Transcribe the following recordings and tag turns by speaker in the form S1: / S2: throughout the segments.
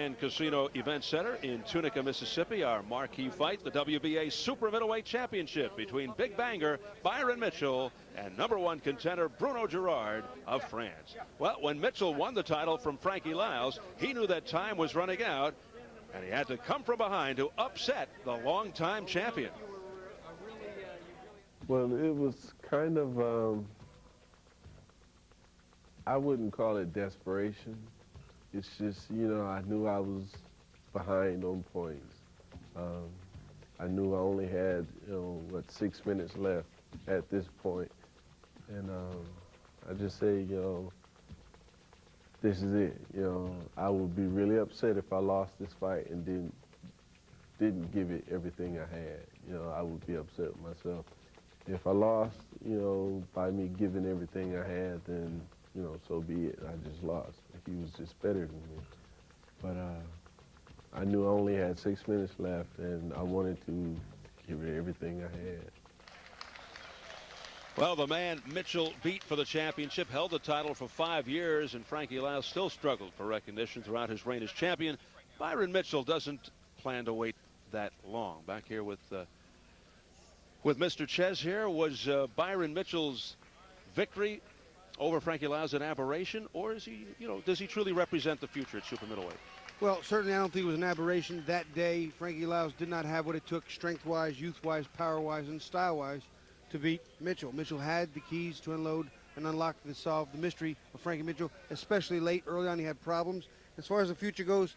S1: and Casino Event Center in Tunica, Mississippi. Our marquee fight, the WBA Super Middleweight Championship between Big Banger Byron Mitchell and #1 contender Bruno Girard of France. Well, when Mitchell won the title from Frankie Lyles, he knew that time was running out, and he had to come from behind to upset the longtime champion.
S2: Well, it was kind of, I wouldn't call it desperation. It's just, you know, I knew I was behind on points. I knew I only had, 6 minutes left at this point. And I just say, this is it. I would be really upset if I lost this fight and didn't give it everything I had. I would be upset with myself. If I lost, by me giving everything I had, then, so be it. I just lost. He was just better than me. But I knew I only had 6 minutes left, and I wanted to give it everything I had.
S1: Well, the man Mitchell beat for the championship held the title for 5 years, and Frankie Lyles still struggled for recognition throughout his reign as champion. Byron Mitchell doesn't plan to wait that long. Back here with Mr. Ches here, was Byron Mitchell's victory over Frankie Lyles an aberration, or is he, does he truly represent the future at super middleweight?
S3: Well, certainly I don't think it was an aberration. That day, Frankie Lyles did not have what it took strength-wise, youth-wise, power-wise, and style-wise to beat Mitchell. Mitchell had the keys to unload and unlock and solve the mystery of Frankie Mitchell, especially late. Early on, he had problems. As far as the future goes,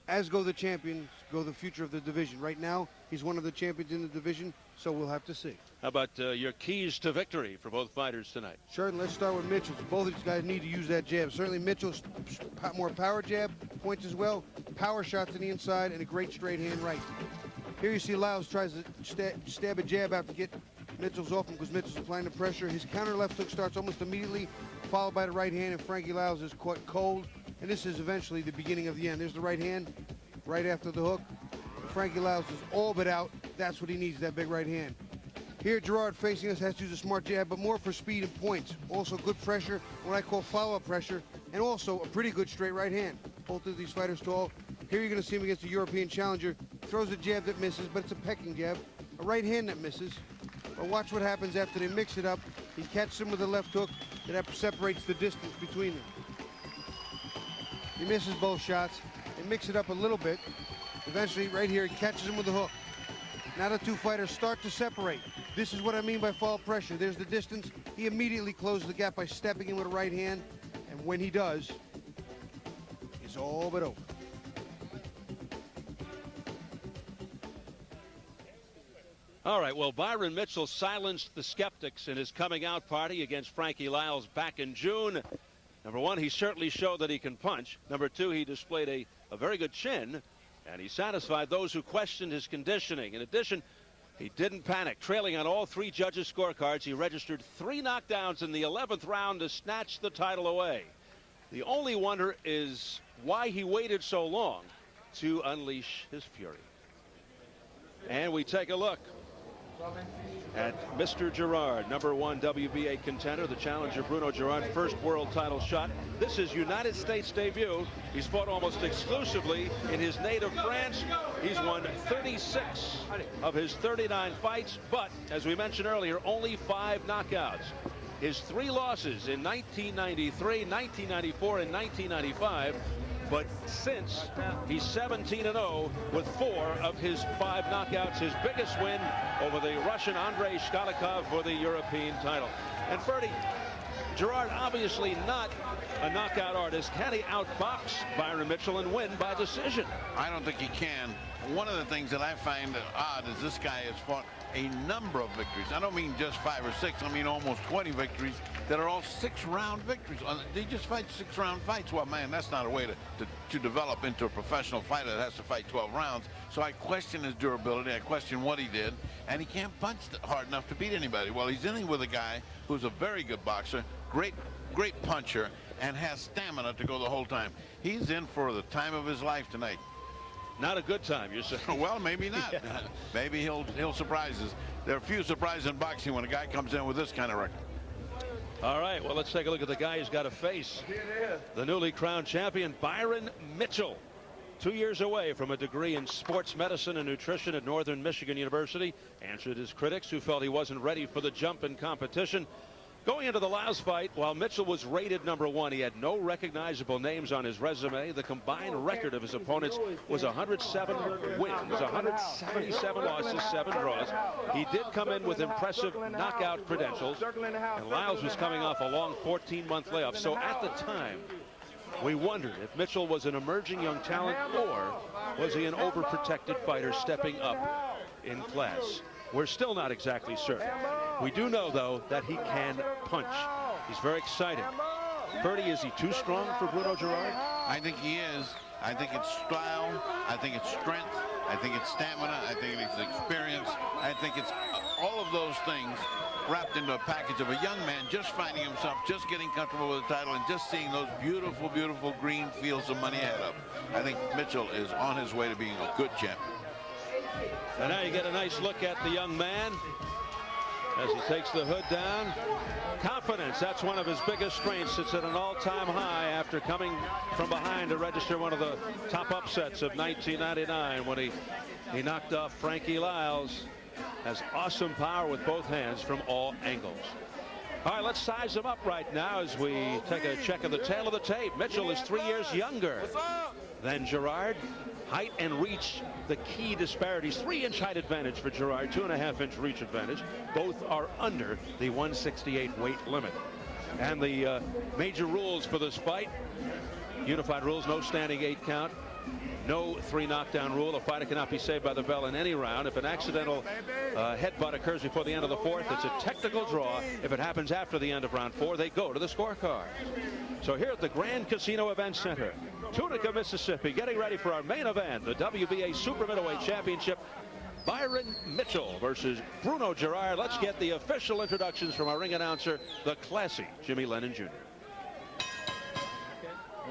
S3: as go the champions, go the future of the division. Right now, he's one of the champions in the division, so we'll have to see.
S1: How about your keys to victory for both fighters tonight?
S3: Sure, and let's start with Mitchell. Both of these guys need to use that jab. Certainly Mitchell's more power jab, points as well, power shots to the inside, and a great straight hand right. Here you see Lyles tries to stab a jab out to get Mitchell's off him because Mitchell's applying the pressure. His counter left hook starts almost immediately, followed by the right hand, and Frankie Lyles is caught cold. And this is eventually the beginning of the end. There's the right hand, right after the hook. Frankie Lyles is all but out. That's what he needs, that big right hand. Here, Girard facing us has to use a smart jab, but more for speed and points. Also good pressure, what I call follow-up pressure, and also a pretty good straight right hand. Both of these fighters tall. Here you're going to see him against the European challenger. Throws a jab that misses, but it's a pecking jab. A right hand that misses. But watch what happens after they mix it up. He catches him with a left hook, and that separates the distance between them. He misses both shots. They mix it up a little bit. Eventually, right here, he catches him with the hook. Now the two fighters start to separate. This is what I mean by fall pressure. There's the distance. He immediately closes the gap by stepping in with a right hand. And when he does, it's all but over.
S1: All right, well, Byron Mitchell silenced the skeptics in his coming out party against Frankie Lyles back in June. Number one, he certainly showed that he can punch. Number two, he displayed a very good chin, and he satisfied those who questioned his conditioning. In addition, he didn't panic. Trailing on all 3 judges' scorecards, he registered 3 knockdowns in the 11th round to snatch the title away. The only wonder is why he waited so long to unleash his fury. And we take a look at Mr. Girard, #1 WBA contender, the challenger Bruno Girard, first world title shot. This is United States debut. He's fought almost exclusively in his native France. He's won 36 of his 39 fights, but as we mentioned earlier, only 5 knockouts. His 3 losses in 1993, 1994, and 1995. But since, he's 17-0 with 4 of his 5 knockouts. His biggest win over the Russian Andrei Shkalikov for the European title. And Ferdy, Girard obviously not a knockout artist. Can he outbox Byron Mitchell and win by decision?
S4: I don't think he can. One of the things that I find odd is this guy has fought a number of victories. I don't mean just 5 or 6. I mean almost 20 victories that are all 6-round victories. They just fight 6-round fights. Well, man, that's not a way to develop into a professional fighter that has to fight 12 rounds. So I question his durability. I question what he did. And he can't punch hard enough to beat anybody. Well, he's in with a guy who's a very good boxer, great puncher, and has stamina to go the whole time. He's in for the time of his life tonight.
S1: Not a good time, you're saying?
S4: Well, maybe not. Yeah. Maybe he'll surprise us. There are few surprises in boxing when a guy comes in with this kind of record.
S1: All right, well, let's take a look at the guy who's got to face the newly crowned champion, Byron Mitchell. 2 years away from a degree in sports medicine and nutrition at Northern Michigan University, answered his critics who felt he wasn't ready for the jump in competition. Going into the Laos fight, while Mitchell was rated #1, he had no recognizable names on his resume. The combined record of his opponents was 107 wins, 177 losses, 7 draws. He did come in with impressive knockout credentials, and Laos was coming off a long 14-month layoff. So at the time, we wondered if Mitchell was an emerging young talent or was he an overprotected fighter stepping up in class. We're still not exactly certain. We do know, though, that he can punch. He's very excited. Bertie, is he too strong for Bruno Girard?
S4: I think he is. I think it's style. I think it's strength. I think it's stamina. I think it's experience. I think it's all of those things wrapped into a package of a young man just finding himself, just getting comfortable with the title, and just seeing those beautiful, beautiful green fields of money ahead of him. I think Mitchell is on his way to being a good champion.
S1: And now you get a nice look at the young man as he takes the hood down. Confidence, that's one of his biggest strengths. It's at an all-time high after coming from behind to register one of the top upsets of 1999 when he knocked off Frankie Lyles. Has awesome power with both hands from all angles. All right, let's size him up right now as we take a check of the tail of the tape. Mitchell is 3 years younger than Girard. Height and reach, the key disparities. 3-inch height advantage for Girard, 2.5-inch reach advantage. Both are under the 168 weight limit. And the major rules for this fight: unified rules, no standing 8 count, no 3 knockdown rule. A fighter cannot be saved by the bell in any round. If an accidental headbutt occurs before the end of the 4th, it's a technical draw. If it happens after the end of round 4, they go to the scorecard. So here at the Grand Casino Event Center, Tunica, Mississippi, getting ready for our main event, the WBA Super Middleweight Championship. Byron Mitchell versus Bruno Girard. Let's get the official introductions from our ring announcer, the classy Jimmy Lennon Jr.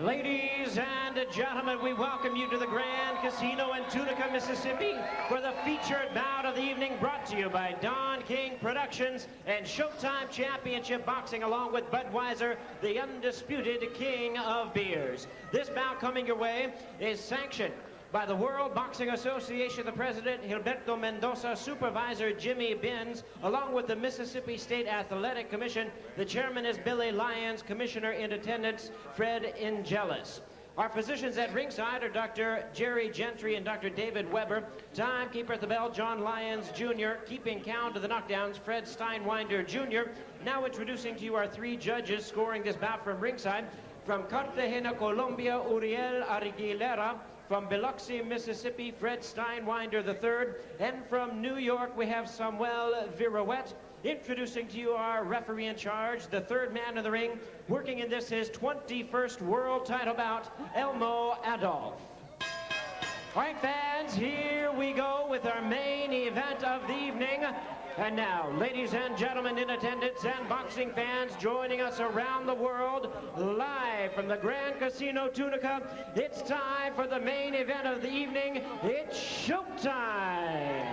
S5: Ladies and gentlemen, we welcome you to the Grand Casino in Tunica, Mississippi for the featured bout of the evening, brought to you by Don King Productions and Showtime Championship Boxing, along with Budweiser, the undisputed king of beers. This bout coming your way is sanctioned by the World Boxing Association, the president, Gilberto Mendoza, supervisor, Jimmy Benz, along with the Mississippi State Athletic Commission. The chairman is Billy Lyons, commissioner in attendance, Fred Ingelis. Our physicians at ringside are Dr. Jerry Gentry and Dr. David Weber. Timekeeper at the bell, John Lyons Jr. Keeping count of the knockdowns, Fred Steinwinder Jr. Now introducing to you our 3 judges scoring this bout from ringside. From Cartagena, Colombia, Uriel Arguilera. From Biloxi, Mississippi, Fred Steinwinder III. And from New York, we have Samuel Virouette. Introducing to you our referee in charge, the 3rd man in the ring, working in this his 21st world title bout, Elmo Adolph. All right, fans, here we go with our main event of the evening. And now, ladies and gentlemen in attendance and boxing fans joining us around the world, live from the Grand Casino Tunica, it's time for the main event of the evening. It's showtime!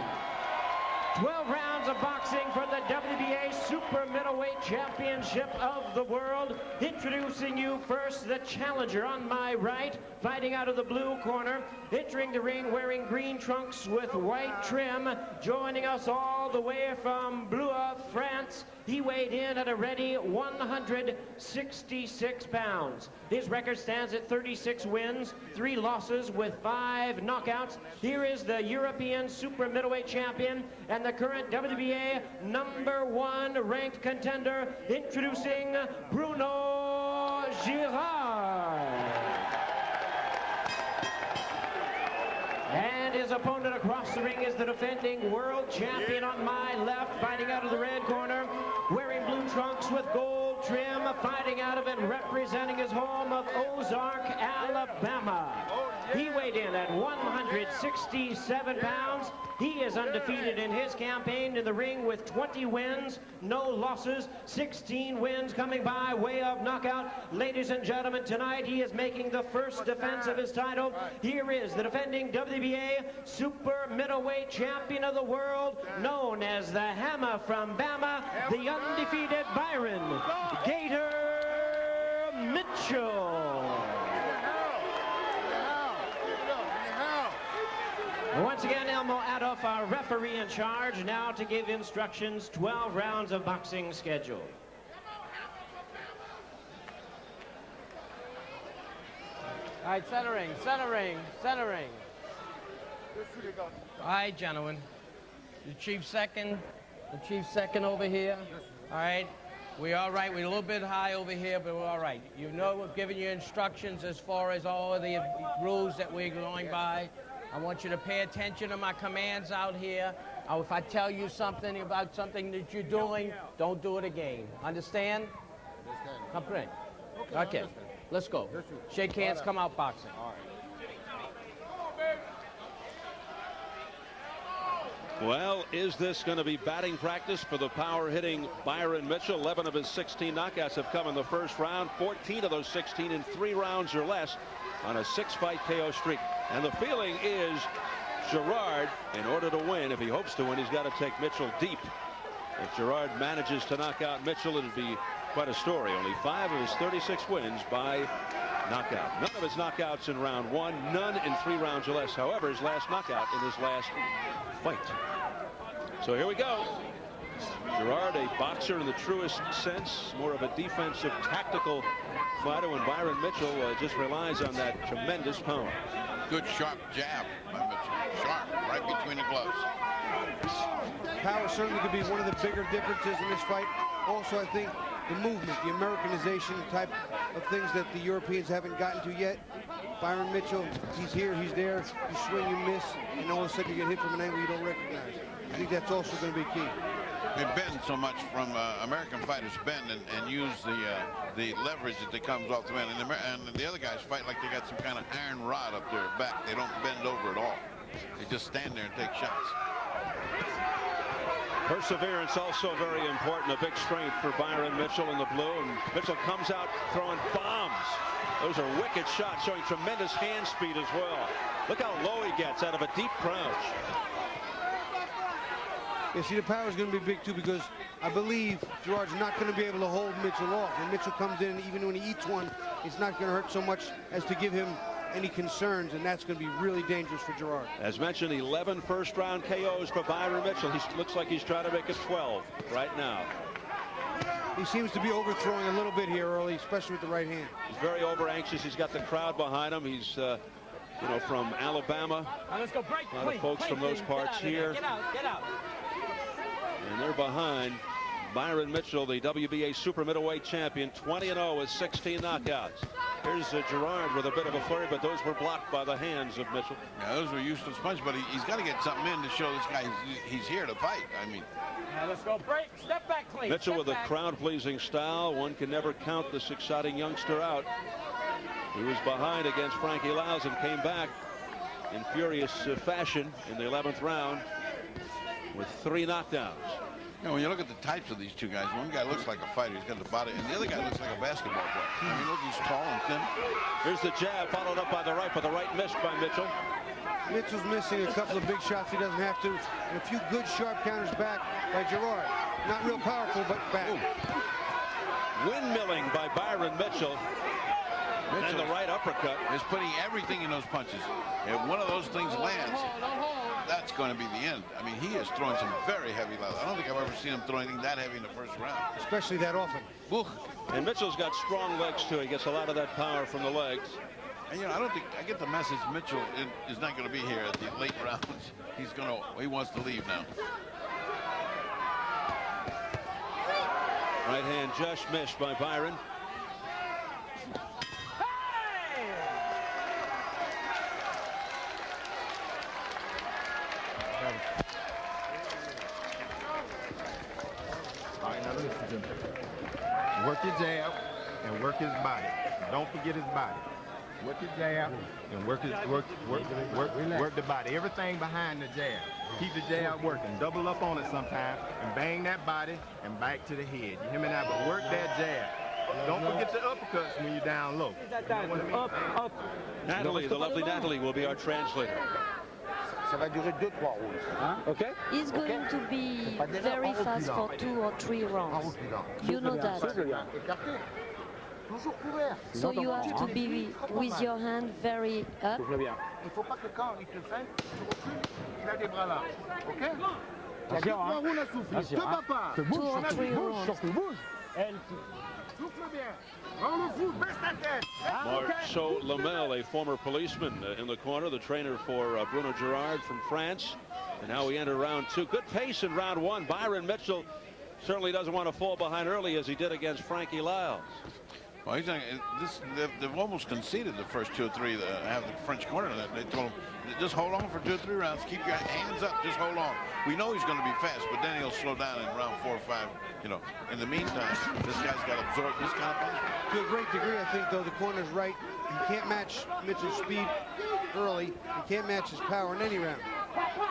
S5: 12 rounds of boxing for the WBA Super Middleweight Championship of the World. Introducing you first, the challenger on my right, fighting out of the blue corner, entering the ring wearing green trunks with white trim, joining us all the way from Blois, France. He weighed in at a ready 166 pounds. His record stands at 36 wins, 3 losses with 5 knockouts. Here is the European Super Middleweight Champion and the current WBA #1 ranked contender, introducing Bruno Girard. And his opponent across the ring is the defending world champion on my left, fighting out of the red corner, wearing blue trunks with gold trim, fighting out of and representing his home of Ozark, Alabama. He weighed in at 167 pounds. He is undefeated in his campaign in the ring with 20 wins, no losses, 16 wins coming by way of knockout. Ladies and gentlemen, tonight he is making the first defense of his title. Here is the defending WBA Super Middleweight Champion of the world, known as the Hammer from Bama, the undefeated Byron Gator Mitchell. Once again, Elmo Adolf, our referee in charge, now to give instructions. 12 rounds of boxing scheduled.
S6: All right, centering, centering, centering. All right, gentlemen. The chief second over here. All right. We're all right. We're a little bit high over here, but we're all right. You know we're giving you instructions as far as all of the rules that we're going by. I want you to pay attention to my commands out here. If I tell you something about something that you're doing, don't do it again. Understand? Understand. Okay. Let's go. Shake hands, come out boxing.
S1: Well, is this going to be batting practice for the power-hitting Byron Mitchell? 11 of his 16 knockouts have come in the first round, 14 of those 16 in 3 rounds or less on a 6-fight KO streak. And the feeling is Girard, in order to win, if he hopes to win, he's got to take Mitchell deep. If Girard manages to knock out Mitchell, it'd be quite a story. Only 5 of his 36 wins by knockout. None of his knockouts in round 1, none in 3 rounds or less. However, his last knockout in his last fight. So here we go. Girard, a boxer in the truest sense, more of a defensive, tactical fighter, when Byron Mitchell just relies on that tremendous power.
S4: Good sharp jab by Mitchell. Sharp, right between the gloves.
S3: Power certainly could be one of the bigger differences in this fight. Also, I think the movement, the Americanization type of things that the Europeans haven't gotten to yet. Byron Mitchell, he's here, he's there, you swing, you miss, and all of a sudden you get hit from an angle you don't recognize. I think that's also going to be key.
S4: They bend so much from American fighters bend and use the leverage that comes off the man. And the other guys fight like they got some kind of iron rod up their back. They don't bend over at all. They just stand there and take shots.
S1: Perseverance also very important. A big strength for Byron Mitchell in the blue. And Mitchell comes out throwing bombs. Those are wicked shots, showing tremendous hand speed as well. Look how low he gets out of a deep crouch.
S3: Yeah, see, the power is going to be big, too, because I believe Girard's not going to be able to hold Mitchell off. When Mitchell comes in, even when he eats one, it's not going to hurt so much as to give him any concerns, and that's going to be really dangerous for Girard.
S1: As mentioned, 11 first-round KOs for Byron Mitchell. He looks like he's trying to make it 12 right now.
S3: He seems to be overthrowing a little bit here early, especially with the right hand.
S1: He's very over-anxious. He's got the crowd behind him. He's, you know, from Alabama.
S6: Let's go break.
S1: A lot of folks from those parts here.
S6: Get out, get out.
S1: And they're behind Byron Mitchell, the WBA super middleweight champion, 20-0 with 16 knockouts. Here's Girard with a bit of a flurry, but those were blocked by the hands of Mitchell.
S4: Yeah, those were useless punches, but he's got to get something in to show this guy he's here to fight. I mean,
S6: let's go break. Step back, clean.
S1: Mitchell with a crowd-pleasing style. One can never count this exciting youngster out. He was behind against Frankie Lyles and came back in furious fashion in the 11th round with 3 knockdowns.
S4: You know, when you look at the types of these two guys, one guy looks like a fighter, he's got the body, and the other guy looks like a basketball player. I mean, look, he's tall and thin.
S1: Here's the jab, followed up by the right, but the right missed by Mitchell.
S3: Mitchell's missing a couple of big shots he doesn't have to, and a few good sharp counters back by Girard. Not real powerful, but back.
S1: Ooh. Windmilling by Byron Mitchell. And the right uppercut
S4: is putting everything in those punches. If one of those things lands, that's going to be the end. I mean, he is throwing some very heavy level. I don't think I've ever seen him throw anything that heavy in the first round.
S3: Especially that often.
S4: Ooh.
S1: And Mitchell's got strong legs, too. He gets a lot of that power from the legs.
S4: And, you know, I get the message Mitchell is not going to be here at the late rounds. He wants to leave now.
S1: Right hand just missed by Byron.
S7: All right, now listen to me. Work your jab and work his body. Don't forget his body. Work your jab and work the body. Everything behind the jab. Keep the jab working. Double up on it sometime and bang that body and back to the head. You hear me now? But work that jab. Don't forget the uppercuts when you're down low. You know what I mean?
S6: Up.
S1: Natalie, the lovely Natalie, will be our translator.
S8: Ça va durer 2-3 rounds.
S1: Okay.
S9: He's going to be very fast for 2 or 3 rounds. You know that. So you have to be with your hand very up.
S8: Il faut pas que quand il te freine, tu recules, il a des bras là. OK? Il y a 2 3 rounds à souffler. Te bats pas.
S9: Two or three rounds.
S8: Souffle bien. Rends le fou, baisse ta tête.
S1: Marceau Lamel, a former policeman in the corner, the trainer for Bruno Girard from France. And now we enter round 2. Good pace in round 1. Byron Mitchell certainly doesn't want to fall behind early as he did against Frankie Lyles.
S4: Well, he's they've almost conceded the first 2 or 3 that have the French corner. They told him, just hold on for 2 or 3 rounds. Keep your hands up. Just hold on. We know he's going to be fast, but then he'll slow down in round 4 or 5. You know, in the meantime, this guy's got to absorb this kind of punishment.
S3: To a great degree, I think, though, the corner's right. He can't match Mitchell's speed early. He can't match his power in any round.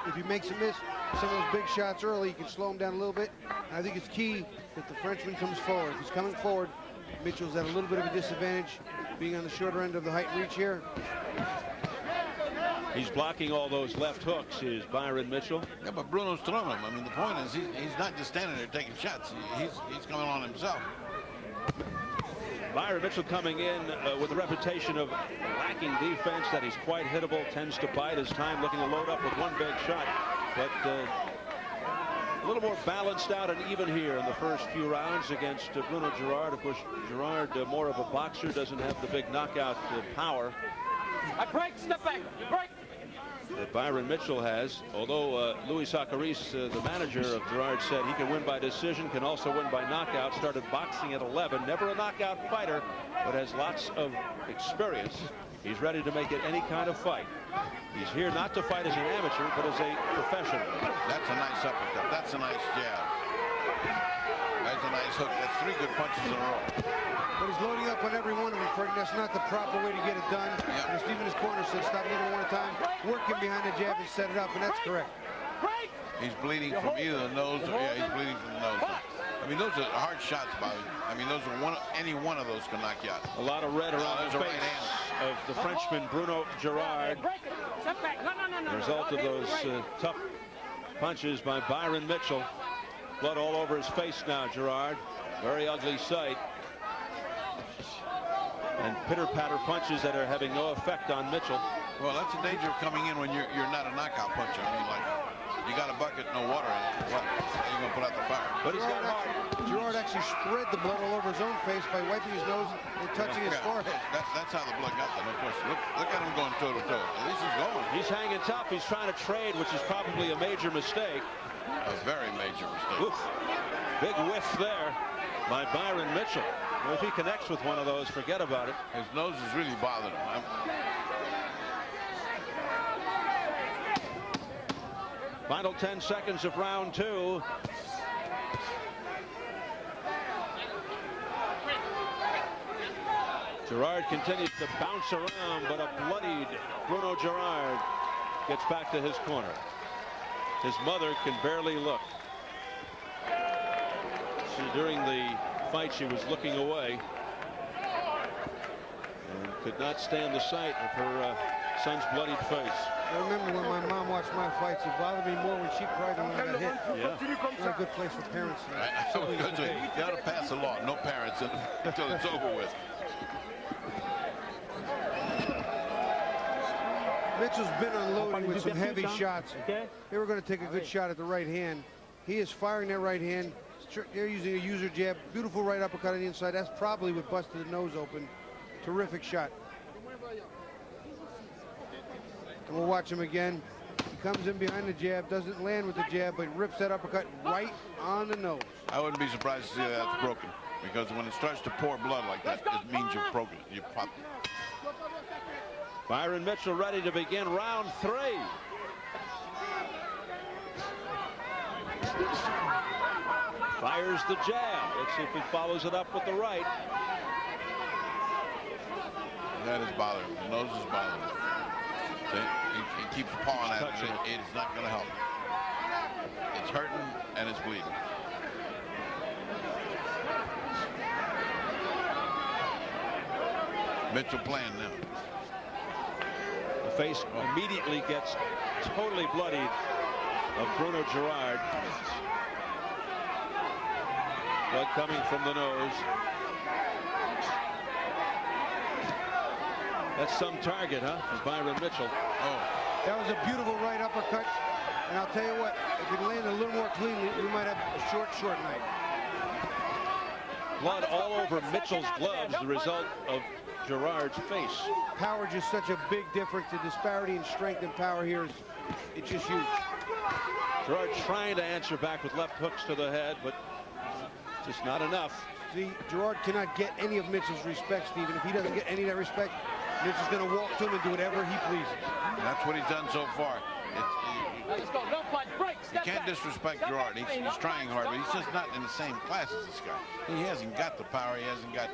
S3: If he makes a miss, some of those big shots early, you can slow him down a little bit. And I think it's key that the Frenchman comes forward. If he's coming forward, Mitchell's at a little bit of a disadvantage, being on the shorter end of the height and reach here.
S1: He's blocking all those left hooks, is Byron Mitchell.
S4: Yeah, but Bruno's throwing him. I mean, the point is he's not just standing there taking shots. He's coming on himself.
S1: Byron Mitchell coming in with a reputation of lacking defense, that he's quite hittable, tends to bide his time, looking to load up with one big shot. But a little more balanced out and even here in the first few rounds against Bruno Girard. Of course, Girard, more of a boxer, doesn't have the big knockout power.
S6: I break, step back, break.
S1: That Byron Mitchell has, although Louis Saccaris, the manager of Girard, said he can win by decision, can also win by knockout. Started boxing at 11, never a knockout fighter, but has lots of experience. He's ready to make it any kind of fight. He's here not to fight as an amateur, but as a professional.
S4: That's a nice uppercut. That's a nice jab. That's a nice hook. That's 3 good punches in a row.
S3: But he's loading up on every one of them, Freddie. That's not the proper way to get it done.
S4: Yeah.
S3: And Steve in his corner said stop hitting one at a time, work him behind the jab and set it up, and that's correct.
S4: He's bleeding from either the nose or, yeah, he's bleeding from the nose. I mean, those are hard shots, Bobby. I mean, those are any one of those can knock you out.
S1: A lot of red around the face of the Frenchman, Bruno Girard. The result of those tough punches by Byron Mitchell. Blood all over his face now, Girard. Very ugly sight. And pitter-patter punches that are having no effect on Mitchell.
S4: Well, that's the danger of coming in when you're not a knockout puncher. I mean, like, you got a bucket, no water in it. What? You're going to put out the fire.
S1: But he's got heart.
S3: Gerard actually spread the blood all over his own face by wiping his nose and touching his forehead.
S4: That's how the blood got there, no question. Look at him going toe-to-toe. At least he's going.
S1: He's hanging tough. He's trying to trade, which is probably a major mistake.
S4: A very major mistake.
S1: Oof. Big whiff there by Byron Mitchell. Well, if he connects with one of those, forget about it.
S4: His nose is really bothering him.
S1: Final 10 seconds of round 2. Girard continues to bounce around, but a bloodied Bruno Girard gets back to his corner. His mother can barely look. During the fight, she was looking away and could not stand the sight of her son's bloodied face.
S3: I remember when my mom watched my fights, it bothered me more when she cried than when I got hit.
S1: Yeah.
S3: Not a good place for parents.
S4: You got to pass a law, no parents until it's over with.
S3: Mitchell's been unloading with some heavy shots. They were going to take a good shot at the right hand. He is firing that right hand. They're using a user jab. Beautiful right uppercut on the inside. That's probably what busted the nose open. Terrific shot. And we'll watch him again. He comes in behind the jab, doesn't land with the jab, but rips that uppercut right on the nose.
S4: I wouldn't be surprised to see that's broken, because when it starts to pour blood like that, it means you've broken it. You popped it.
S1: Byron Mitchell ready to begin round 3. Fires the jab. Let's see if he follows it up with the right.
S4: That is bothering him. The nose is bothering him. He keeps pawing at it. It's not going to help. It's hurting and it's bleeding. Mitchell playing now.
S1: The face immediately gets totally bloodied of Bruno Girard. Blood coming from the nose. That's some target, huh, from Byron Mitchell.
S4: Oh.
S3: That was a beautiful right uppercut. And I'll tell you what, if it landed a little more cleanly, we might have a short night.
S1: Blood all over Mitchell's gloves, the result of Girard's face.
S3: Power just such a big difference. The disparity in strength and power here is it's just huge.
S1: Girard trying to answer back with left hooks to the head, but just not enough.
S3: See, Girard cannot get any of Mitchell's respect, Stephen. If he doesn't get any of that respect, Mitchell's going to walk to him and do whatever he pleases.
S4: And that's what he's done so far.
S10: Let's go. No punch. Break.
S4: You can't disrespect Girard. He's trying hard, but he's just not in the same class as this guy. He hasn't got the power. He hasn't got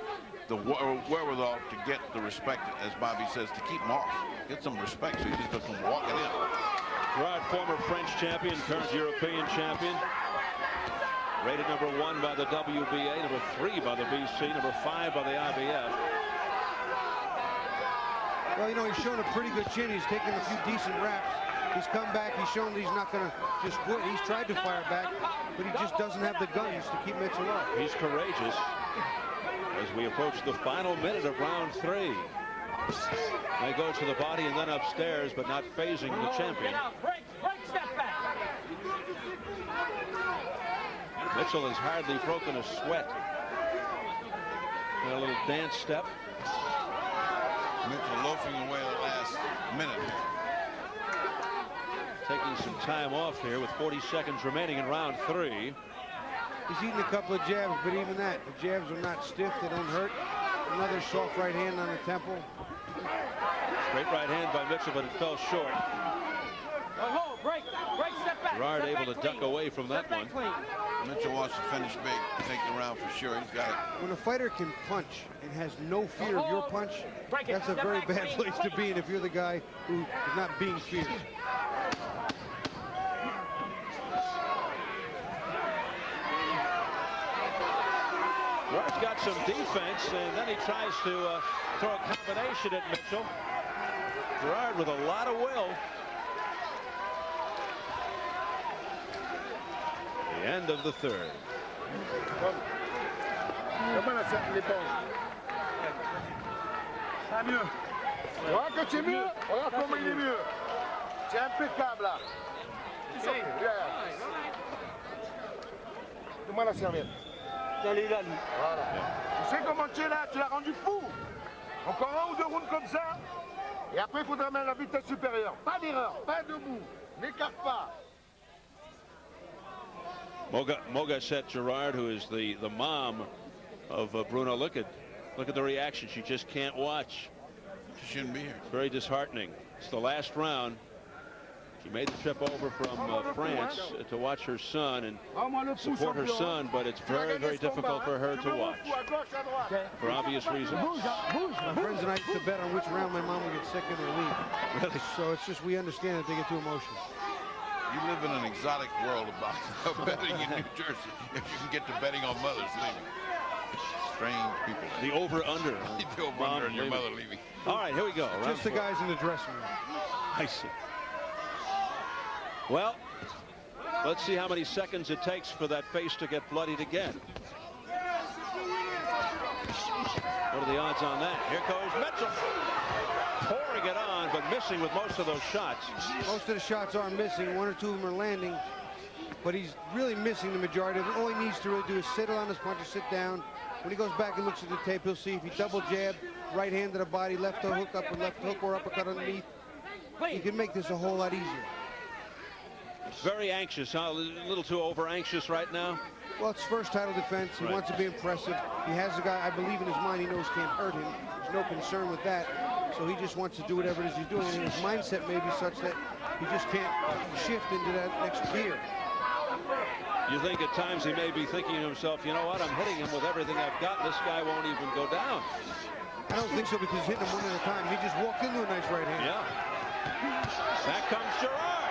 S4: the wherewithal to get the respect, as Bobby says, to keep him off. Get some respect so he just doesn't walk it in.
S1: Girard, former French champion, current European champion. Rated number 1 by the WBA, number 3 by the BC, number 5 by the IBF.
S3: Well, you know, he's shown a pretty good chin. He's taken a few decent raps. He's come back. He's shown that he's not going to just quit. He's tried to fire back, but he just doesn't have the guns to keep Mitchell off.
S1: He's courageous as we approach the final minute of round 3. They go to the body and then upstairs, but not phasing the champion.
S10: Break, step back.
S1: Mitchell has hardly broken a sweat. And a little dance step.
S4: Mitchell loafing away the last minute.
S1: Taking some time off here with 40 seconds remaining in round 3.
S3: He's eating a couple of jabs, but even that, the jabs are not stiff. They don't hurt. Another soft right hand on the temple.
S1: Straight right hand by Mitchell, but it fell short.
S10: Oh, break, step back.
S1: Girard able to duck away from that one.
S4: Mitchell wants to finish big, take the round for sure. He's got it.
S3: When a fighter can punch and has no fear of your punch, that's a very bad place to be in if you're the guy who is not being fierce.
S1: Girard's got some defense, and then he tries to throw a combination at Mitchell. Girard with a lot of will. The end of the third.
S8: Ça mieux. Regarde que tu es mieux. Regarde comment il est mieux. C'est impeccable là. Donne-moi la serviette. Voilà. Tu sais comment tu es là, tu l'as rendu fou. Encore 1 ou 2 rounds comme ça. Et après, il faudra mettre la vitesse supérieure. Pas d'erreur, pas de mou. N'écarte pas.
S1: Mogasset Girard, who is the mom of Bruno. Look at the reaction. She just can't watch.
S4: She shouldn't be here.
S1: It's very disheartening. It's the last round. She made the trip over from France to watch her son and support her son, but it's very, very difficult for her to watch for obvious reasons.
S3: My friends and I used to bet on which round my mom would get second or leave.
S1: Really?
S3: So it's just we understand that they get too emotional.
S4: You live in an exotic world about betting in New Jersey. If you can get to betting on mothers leaving. Strange people.
S1: The over-under.
S4: The over-under and your mother leaving.
S1: All right, here we go.
S3: Just the guys in the dressing room.
S1: I see. Well, let's see how many seconds it takes for that face to get bloodied again. What are the odds on that? Here goes Mitchell. Pouring it on, but missing with most of those shots.
S3: Most of the shots are missing. 1 or 2 of them are landing. But he's really missing the majority of it. All he needs to really do is settle on his punches, sit down. When he goes back and looks at the tape, he'll see if he double jab, right hand to the body, left hook up with left hook or uppercut underneath. He can make this a whole lot easier.
S1: Very anxious, huh? A little too over-anxious right now?
S3: Well, it's first title defense. He wants to be impressive. He has a guy, I believe in his mind, he knows can't hurt him. There's no concern with that. So he just wants to do whatever it is he's doing. And his mindset may be such that he just can't shift into that next gear.
S1: You think at times he may be thinking to himself, you know what, I'm hitting him with everything I've got. This guy won't even go down.
S3: I don't think so, because he's hitting him one at a time. He just walked into a nice right hand.
S1: Yeah. Back comes Girard.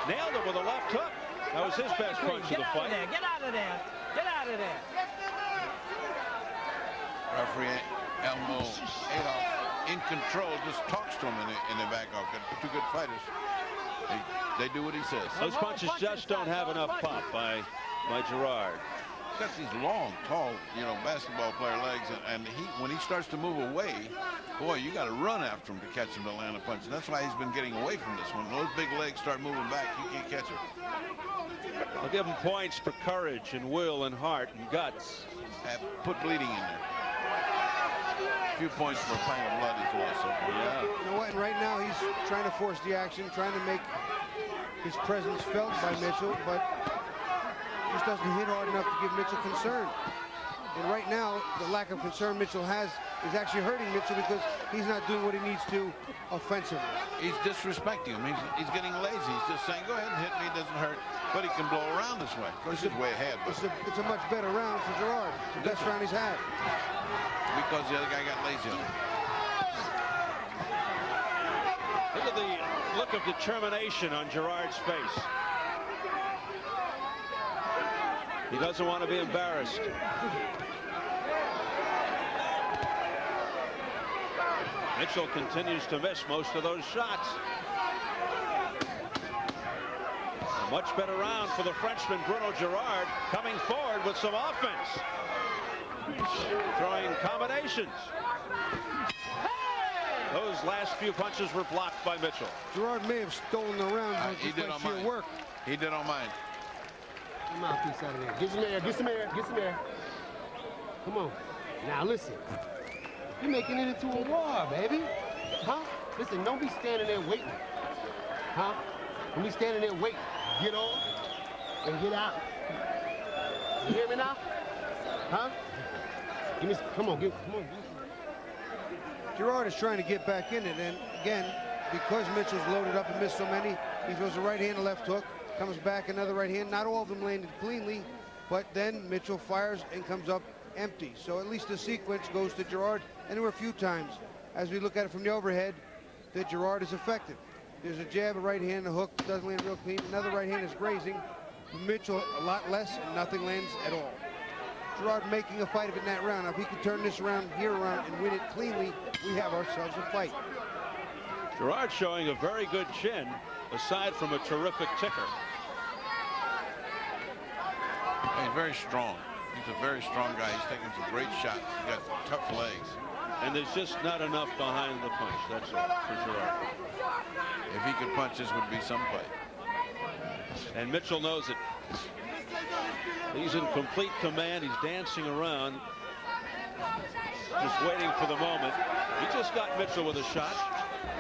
S1: Nailed him with a left hook. That was his best punch of the fight.
S10: Get out of there. Get out of there.
S4: Referee Elmo Adolf in control, just talks to him in the back. Two good fighters. They do what he says.
S1: Those punches just don't have enough pop by Girard.
S4: got these long, tall, you know, basketball player legs, and when he starts to move away, boy, you got to run after him to catch him to land a punch. And that's why he's been getting away from this one. When those big legs start moving back, you can't catch him.
S1: I'll give him points for courage and will and heart and guts.
S4: Put bleeding in there. A few points for a pint of blood is also.
S1: Yeah.
S3: You know what? And right now he's trying to force the action, trying to make his presence felt by Mitchell, but just doesn't hit hard enough to give Mitchell concern. And right now, the lack of concern Mitchell has is actually hurting Mitchell because he's not doing what he needs to offensively.
S4: He's disrespecting him. He's getting lazy. He's just saying, go ahead and hit me. It doesn't hurt. But he can blow around this way. Of course, he's way ahead. But
S3: It's a much better round for Girard. It's the best round he's had.
S4: Because the other guy got lazy on him.
S1: Look at the look of determination on Girard's face. He doesn't want to be embarrassed. Mitchell continues to miss most of those shots. A much better round for the Frenchman, Bruno Girard, coming forward with some offense. Throwing combinations. Those last few punches were blocked by Mitchell.
S3: Girard may have stolen the round.
S4: He did on mine.
S3: Work.
S4: He did on mine.
S11: Mouthpiece out of there. Get some air, get some air, get some air. Come on. Now listen. You're making it into a war, baby. Huh? Listen, don't be standing there waiting. Huh? Don't be standing there waiting. Get on and get out. You hear me now? Huh? Give me some, come on.
S3: Girard is trying to get back in it, and again, because Mitchell's loaded up and missed so many, he throws a right hand, a left hook, comes back, another right hand. Not all of them landed cleanly, but then Mitchell fires and comes up empty. So at least the sequence goes to Girard, and there were a few times, as we look at it from the overhead, that Girard is effective. There's a jab, a right hand, a hook, doesn't land real clean. Another right hand is grazing. Mitchell a lot less, and nothing lands at all. Girard making a fight of it in that round. Now, if he could turn this round here around and win it cleanly, we have ourselves a fight.
S1: Girard showing a very good chin, aside from a terrific ticker.
S4: He's very strong. He's a very strong guy. He's taking some great shots. He's got tough legs.
S1: And there's just not enough behind the punch. That's all for Girard.
S4: If he could punch, this would be some fight.
S1: And Mitchell knows it. He's in complete command. He's dancing around, just waiting for the moment. He just got Mitchell with a shot.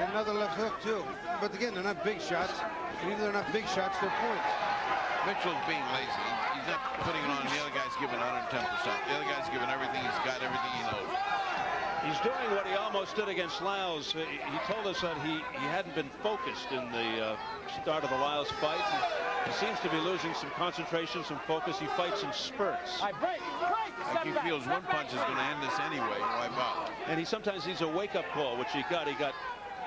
S3: And another left hook, too. But again, they're not big shots. And even though they're not big shots, they're points.
S4: Mitchell's being lazy. He's not putting it on. The other guy's giving 110%. The other guy's giving everything he's got, everything he knows.
S1: He's doing what he almost did against Laos. He told us that he hadn't been focused in the start of the Laos fight. He seems to be losing some concentration, some focus. He fights in spurts.
S10: Break.
S4: Like he feels one punch is going to end this anyway. Why bother?
S1: And he sometimes needs a wake-up call, which he got. He got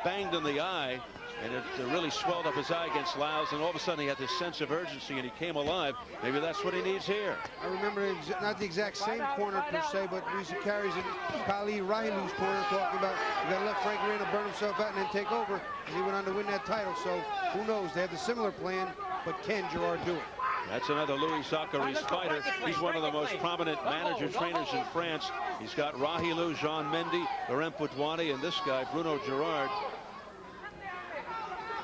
S1: banged in the eye, and it really swelled up his eye against Laos, and all of a sudden he had this sense of urgency, and he came alive. Maybe that's what he needs here.
S3: I remember not the exact same corner per se, but Luisa carries in Kali Rahilu's corner, talking about you got to let Frank Reina burn himself out and then take over, and he went on to win that title. So who knows? They have a similar plan, but can Girard do it?
S1: That's another Louis Zacharias fighter. He's one of the most prominent manager-trainers in France. He's got Rahilou, Jean Mendy, Laurent Poutouani, and this guy, Bruno Girard.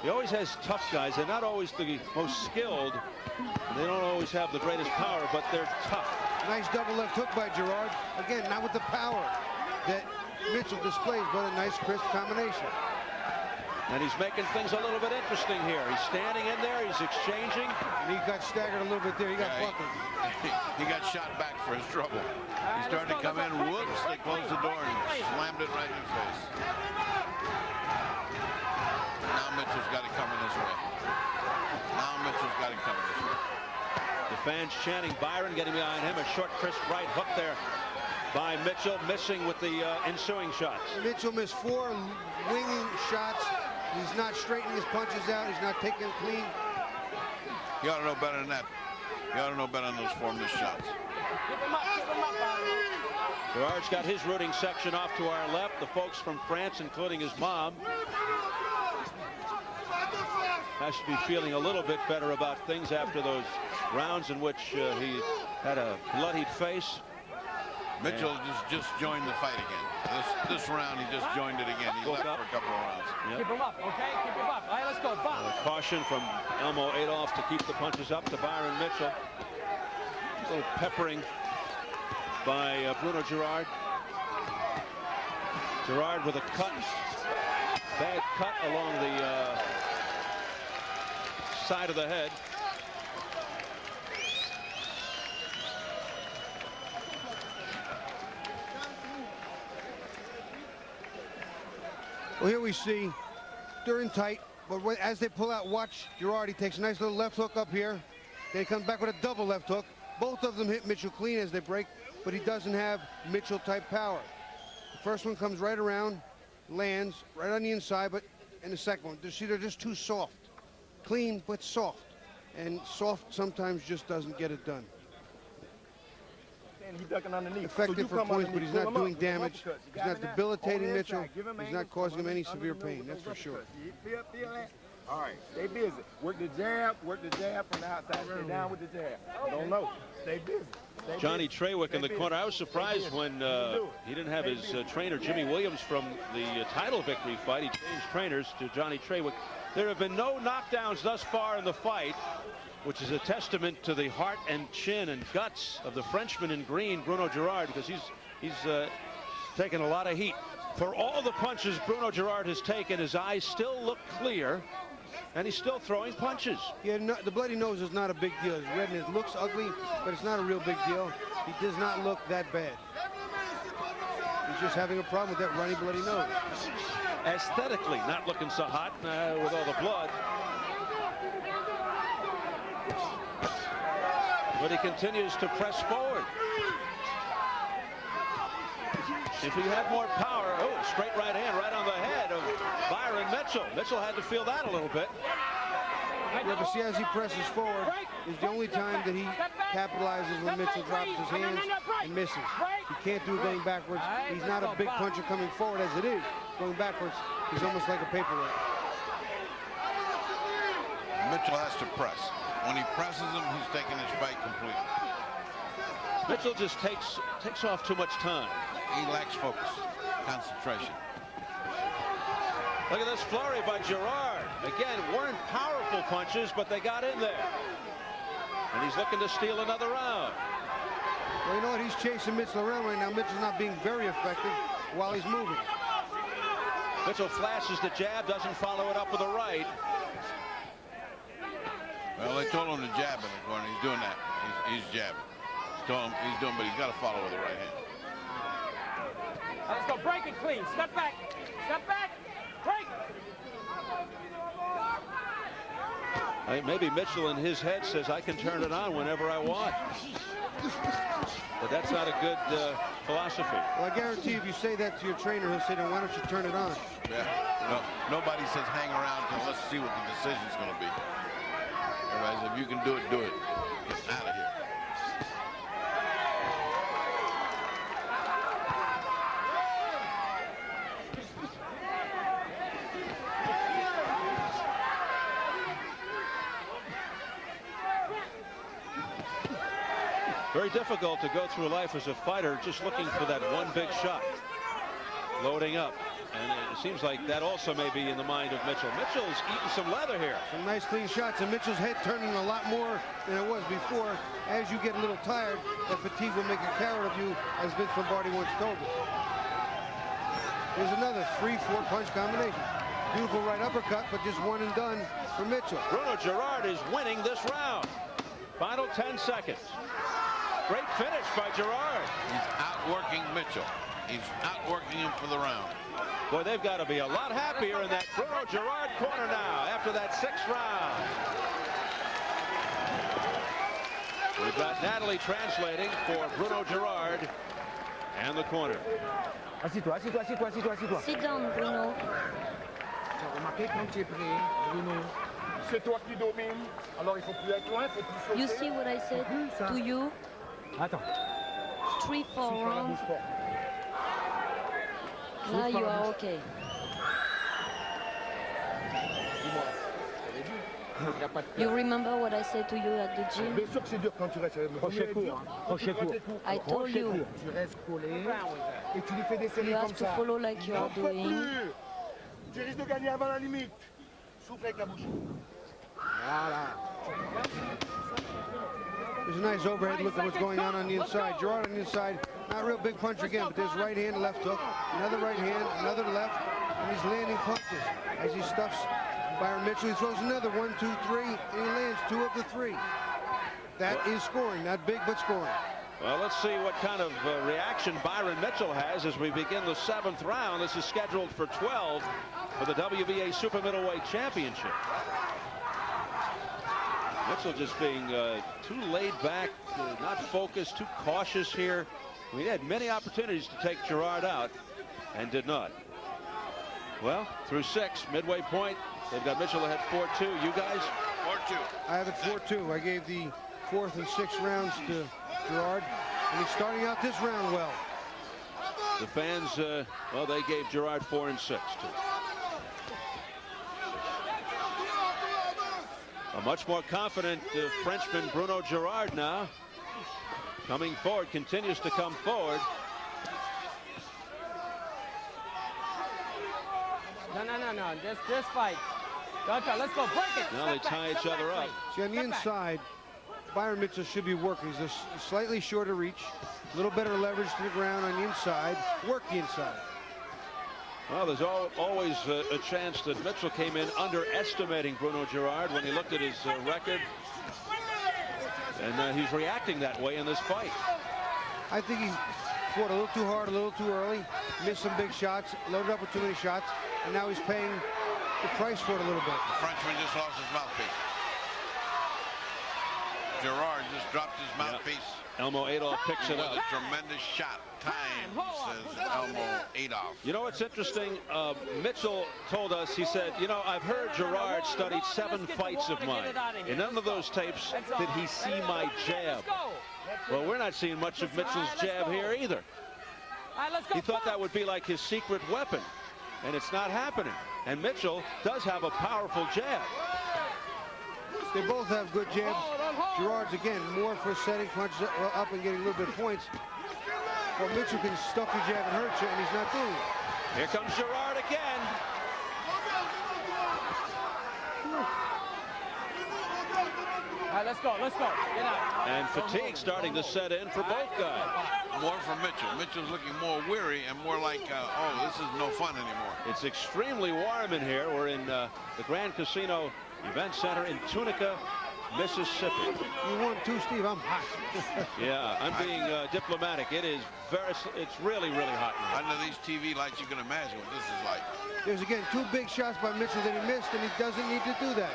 S1: He always has tough guys. They're not always the most skilled. They don't always have the greatest power, but they're tough.
S3: Nice double left hook by Girard. Again, not with the power that Mitchell displays, but a nice crisp combination.
S1: And he's making things a little bit interesting here. He's standing in there. He's exchanging.
S3: And he got staggered a little bit there. He got buckled.
S4: He got shot back for his trouble. He started to come in. Whoops, they closed the door and slammed it right in his face. Now Mitchell's got it coming this way.
S1: The fans chanting Byron, getting behind him. A short, crisp right hook there by Mitchell, missing with the ensuing shots.
S3: Mitchell missed 4 winging shots. He's not straightening his punches out. He's not taking them clean.
S4: You ought to know better than that. You ought to know better than those 4 missed shots.
S10: Keep him up, Byron.
S1: Girard's got his rooting section off to our left. The folks from France, including his mom. Has to be feeling a little bit better about things after those rounds in which he had a bloodied face.
S4: Mitchell just joined the fight again. This round, he just joined it again. He left for a couple of rounds.
S10: Yep. Keep him up, okay? Keep him up. All right, let's go.
S1: Caution from Elmo Adolph to keep the punches up to Byron Mitchell. A little peppering by Bruno Girard. Girard with a cut. Bad cut along the side of the head.
S3: Well, here we see they're in tight, but as they pull out, watch Girard. He takes a nice little left hook up here. Then he comes back with a double left hook. Both of them hit Mitchell clean as they break, but he doesn't have Mitchell-type power. The first one comes right around, lands right on the inside, but in the second one, see, they're just too soft. Clean, but soft. And soft sometimes just doesn't get it done.
S8: And he's ducking underneath.
S3: Effective for points, but he's not doing damage. He's not debilitating Mitchell. He's not causing him any severe pain, that's for sure.
S8: Feel that? All right, stay busy. Work the jab from the outside. Stay down with the jab. Don't know. Stay busy.
S1: Johnny Trawick in the corner. I was surprised when he didn't have his trainer, Jimmy Williams, from the title victory fight. He changed trainers to Johnny Trawick. There have been no knockdowns thus far in the fight, which is a testament to the heart and chin and guts of the Frenchman in green, Bruno Girard, because he's taken a lot of heat. For all the punches Bruno Girard has taken, his eyes still look clear, and he's still throwing punches.
S3: Yeah, no, the bloody nose is not a big deal. It's red and it looks ugly, but it's not a real big deal. He does not look that bad. He's just having a problem with that runny, bloody nose.
S1: Aesthetically, not looking so hot with all the blood. But he continues to press forward. If he had more power, straight right hand right on the head of Byron Mitchell. Mitchell had to feel that a little bit.
S3: Yeah, but see, as he presses forward, is the only time that he capitalizes when Mitchell drops his hands and misses. He can't do it going backwards. He's not a big puncher coming forward as it is. Going backwards, he's almost like a paperweight.
S4: Mitchell has to press. When he presses him, he's taking his fight completely.
S1: Mitchell just takes off too much time.
S4: He lacks focus, concentration.
S1: Look at this flurry by Girard. Again, weren't powerful punches, but they got in there. And he's looking to steal another round.
S3: Well, you know what? He's chasing Mitchell around right now. Mitchell's not being very effective while he's moving.
S1: Mitchell flashes the jab, doesn't follow it up with a right.
S4: Well, they told him to jab in the corner. He's doing that. He's jabbing. Told him he's doing, but he's got to follow with the right hand.
S10: Let's go. Break it clean. Step back. Step back. Break.
S1: Maybe Mitchell in his head says, I can turn it on whenever I want. But that's not a good philosophy.
S3: Well, I guarantee if you say that to your trainer, he'll say, then why don't you turn it on?
S4: Yeah. No, nobody says hang around until let's see what the decision's going to be. Everybody says, if you can do it, do it. Get out of here.
S1: Very difficult to go through life as a fighter just looking for that one big shot. Loading up. And it seems like that also may be in the mind of Mitchell. Mitchell's eating some leather here.
S3: Some nice clean shots, and Mitchell's head turning a lot more than it was before. As you get a little tired, that fatigue will make a coward of you, as Vince Lombardi once told us. Here's another 3-4 punch combination. Beautiful right uppercut, but just one and done for Mitchell.
S1: Bruno Girard is winning this round. Final 10 seconds. Great finish by Girard.
S4: He's outworking Mitchell. He's outworking him for the round.
S1: Boy, they've got to be a lot happier in that Bruno Girard corner now after that 6th round. We've got Natalie translating for Bruno Girard and the corner.
S11: Assis-toi, assis-toi, assis-toi, assis-toi, assis-toi.
S9: Sit down, Bruno.
S11: Remarquez quand tu es prêt, Bruno.
S8: C'est toi qui domines. Alors il faut plus être loin, il faut plus sauter.
S9: You see what I said to you?
S11: Attends.
S9: 3-4 rounds. Now you are okay.
S8: Dis-moi, t'avais vu?
S9: You remember what I said to you at the gym?
S8: Bien sûr que c'est dur quand tu restes.
S10: Crochet court, crochet court.
S9: I told you.
S8: Tu restes collé et tu lui fais des séries
S9: You
S8: comme
S9: have to
S8: ça.
S9: follow like you are doing.
S8: Tu risques de gagner avant la limite. Souffle avec la bouche. Voilà.
S3: There's a nice overhead look at what's going on the inside. Girard on the inside, not a real big puncher again, but there's right hand, left hook, another right hand, another left, and he's landing punches as he stuffs Byron Mitchell. He throws another 1, 2, 3, and he lands 2 of the 3. That is scoring, not big, but scoring.
S1: Well, let's see what kind of reaction Byron Mitchell has as we begin the 7th round. This is scheduled for 12 for the WBA Super Middleweight Championship. Mitchell just being too laid back, not focused, too cautious here. We had many opportunities to take Girard out and did not. Well, through 6, midway point, they've got Mitchell ahead 4-2. You guys?
S4: 4-2.
S3: I have it 4-2. I gave the 4th and 6th rounds to Girard, and he's starting out this round well.
S1: The fans, well, they gave Girard 4 and 6 too. A much more confident Frenchman, Bruno Girard, now coming forward, continues to come forward.
S6: No. Just fight. Okay, let's go. Break it.
S1: Now they tie each other up.
S3: See, on the inside, Byron Mitchell should be working. He's a slightly shorter reach, a little better leverage to the ground on the inside. Work the inside.
S1: Well, there's always a chance that Mitchell came in underestimating Bruno Girard when he looked at his record. And he's reacting that way in this fight.
S3: I think he fought a little too hard, a little too early, missed some big shots, loaded up with too many shots, and now he's paying the price for it a little bit.
S4: The Frenchman just lost his mouthpiece. Girard just dropped his mouthpiece.
S1: Elmo Adolph picks it up.
S4: A tremendous shot. Time, says Elmo Adolph.
S1: You know what's interesting? Mitchell told us, he said, you know, I've heard Girard studied 7 fights of mine. In none of those tapes did he see my jab. Well, we're not seeing much of Mitchell's jab here either. He thought that would be like his secret weapon, and it's not happening. And Mitchell does have a powerful jab.
S3: They both have good jabs. Girard's, again, more for setting punches up and getting a little bit of points. Well, Mitchell can stuff your jab and hurt you, and he's not doing it.
S1: Here comes Girard again.
S6: All right, let's go. Get out.
S1: And fatigue starting to set in for both guys.
S4: More for Mitchell. Mitchell's looking more weary and more like, oh, this is no fun anymore.
S1: It's extremely warm in here. We're in the Grand Casino Event Center in Tunica, Mississippi.
S3: You won too, Steve. I'm hot.
S1: Yeah, I'm being diplomatic. It's really, really hot in here.
S4: Under these TV lights, you can imagine what this is like.
S3: There's, again, 2 big shots by Mitchell that he missed, and he doesn't need to do that.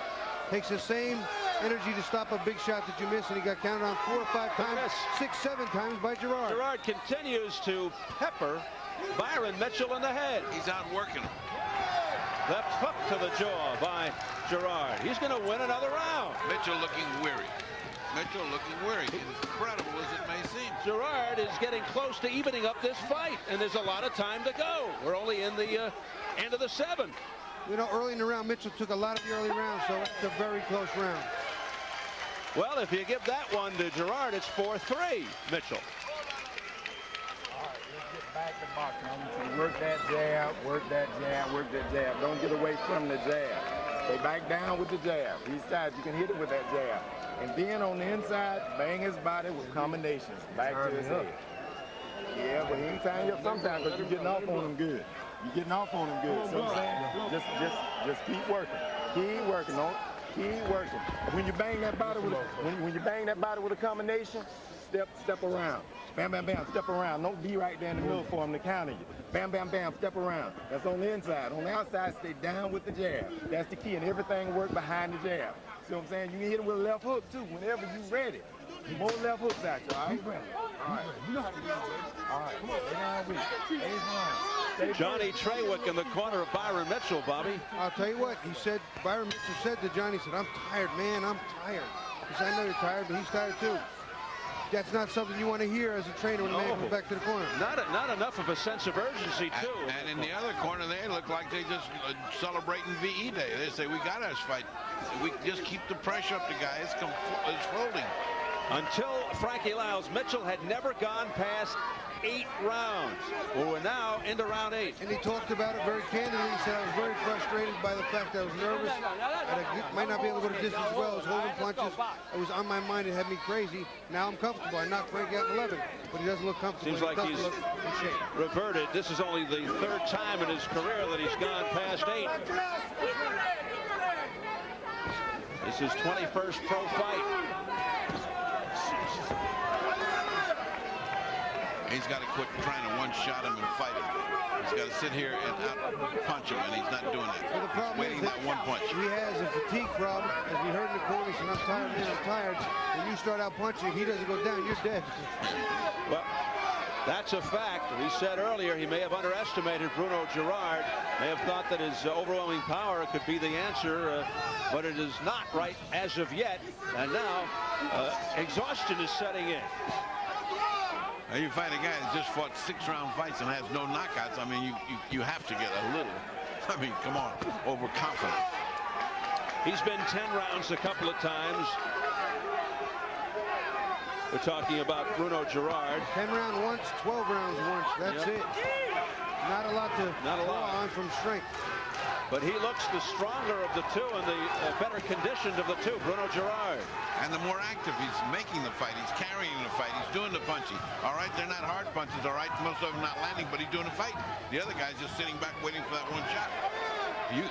S3: Takes the same energy to stop a big shot that you missed, and he got counted on 4 or 5 times, 6, 7 times by Girard.
S1: Girard continues to pepper Byron Mitchell in the head.
S4: He's outworking him.
S1: Left hook to the jaw by Girard. He's going to win another round.
S4: Mitchell looking weary. Incredible as it may seem.
S1: Girard is getting close to evening up this fight, and there's a lot of time to go. We're only in the end of the 7th.
S3: You know, early in the round, Mitchell took a lot of the early rounds, so it's a very close round.
S1: Well, if you give that one to Girard, it's 4-3, Mitchell.
S7: All right, let's get back to boxing. I want you to work that jab, work that jab, work that jab. Don't get away from the jab. Stay back down with the jab. These sides, you can hit it with that jab. And then on the inside, bang his body with combinations back to his head. Yeah, but he ain't tying you up sometimes because you're getting off on him good. You're getting off on him good. So I'm saying, just keep working. Keep working. Keep working. When you bang that body with when you bang that body with a combination, step around. Bam, bam, bam, step around. Don't be right there in the middle for him to counter you. Bam, bam, bam, step around. That's on the inside. On the outside, stay down with the jab. That's the key, and everything work behind the jab. See what I'm saying? You can hit him with a left hook, too, whenever you're ready. More left hooks at you, all right? All right. You know how to do it. All right. Stay down with it.
S1: Johnny Trawick in the corner of Byron Mitchell, Bobby.
S3: I'll tell you what, Byron Mitchell said to Johnny, he said, I'm tired, man, I'm tired. He said, I know you're tired, but he's tired too. that's not something you want to hear as a trainer when a man comes back to the corner.
S1: Not enough of a sense of urgency, too.
S4: And in the other corner, they look like they just celebrating VE Day. They say, we got us fight. We just keep the pressure up the guy. It's folding.
S1: Until Frankie Lyles, Mitchell had never gone past 8 rounds. Well, we're now into round 8.
S3: And he talked about it very candidly. He said, I was very frustrated by the fact that I was nervous, that I might not be able to go to distance well. I was holding punches. It was on my mind. It had me crazy. Now I'm comfortable. I knocked Frankie out in 11, but he doesn't look comfortable.
S1: Seems like he's reverted. This is only the 3rd time in his career that he's gone past 8. This is his 21st pro fight.
S4: He's got to quit trying to one-shot him and fight him. He's got to sit here and out-punch him, and he's not doing that.
S3: Well, the problem
S4: waiting
S3: is
S4: that one punch.
S3: He has a fatigue problem. As we heard in the corner, he said, I'm tired, man, I'm tired. When you start out punching, he doesn't go down, you're dead.
S1: Well, that's a fact. He said earlier he may have underestimated Bruno Girard, may have thought that his overwhelming power could be the answer, but it is not right as of yet. And now exhaustion is setting in.
S4: You fight a guy that just fought 6-round fights and has no knockouts. I mean, you have to get a little. I mean, come on, overconfident.
S1: He's been 10 rounds a couple of times. We're talking about Bruno Girard.
S3: 10 rounds once, 12 rounds once. That's it. Not a lot to draw on from strength.
S1: But he looks the stronger of the two and the better conditioned of the two, Bruno Girard.
S4: And the more active he's making the fight, he's carrying the fight, he's doing the punching. All right, they're not hard punches, all right, most of them not landing, but he's doing the fight. The other guy's just sitting back waiting for that one shot.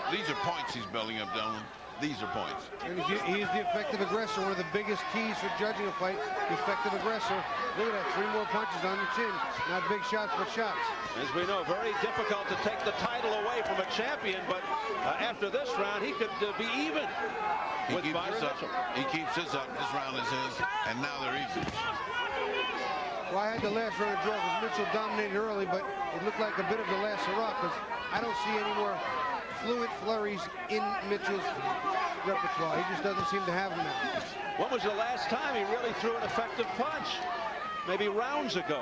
S4: These are points he's building up, Dylan. These are points.
S3: And he is the effective aggressor. One of the biggest keys for judging a fight, the effective aggressor. Look at that, 3 more punches on the chin. Not big shots, but shots.
S1: As we know, very difficult to take the title away from a champion, but after this round, he could be even with Byron Mitchell.
S4: He keeps this up. This round is his, and now they're even.
S3: Well, I had the last round draw because Mitchell dominated early, but it looked like a bit of the last hurrah because I don't see any more fluid flurries in Mitchell's repertoire. He just doesn't seem to have them now.
S1: When was the last time he really threw an effective punch? Maybe rounds ago.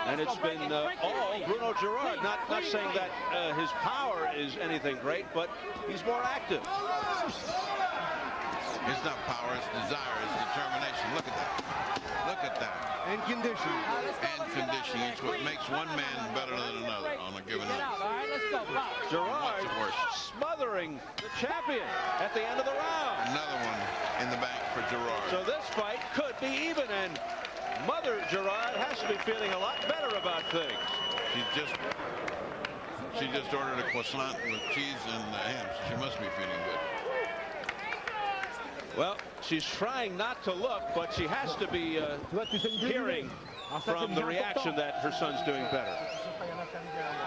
S1: And it's been all Bruno Girard. Not saying that his power is anything great, but he's more active.
S4: It's not power, it's desire, it's determination. Look at that. Look at that.
S3: And conditioning.
S4: And conditioning. It's what makes one man better than another on a given night.
S1: Girard smothering the champion at the end of the round.
S4: Another one in the bank for Girard.
S1: So this fight could be even, and Mother Girard has to be feeling a lot better about things.
S4: She just ordered a croissant with cheese and ham. She must be feeling good.
S1: Well, she's trying not to look, but she has to be hearing from the reaction that her son's doing better.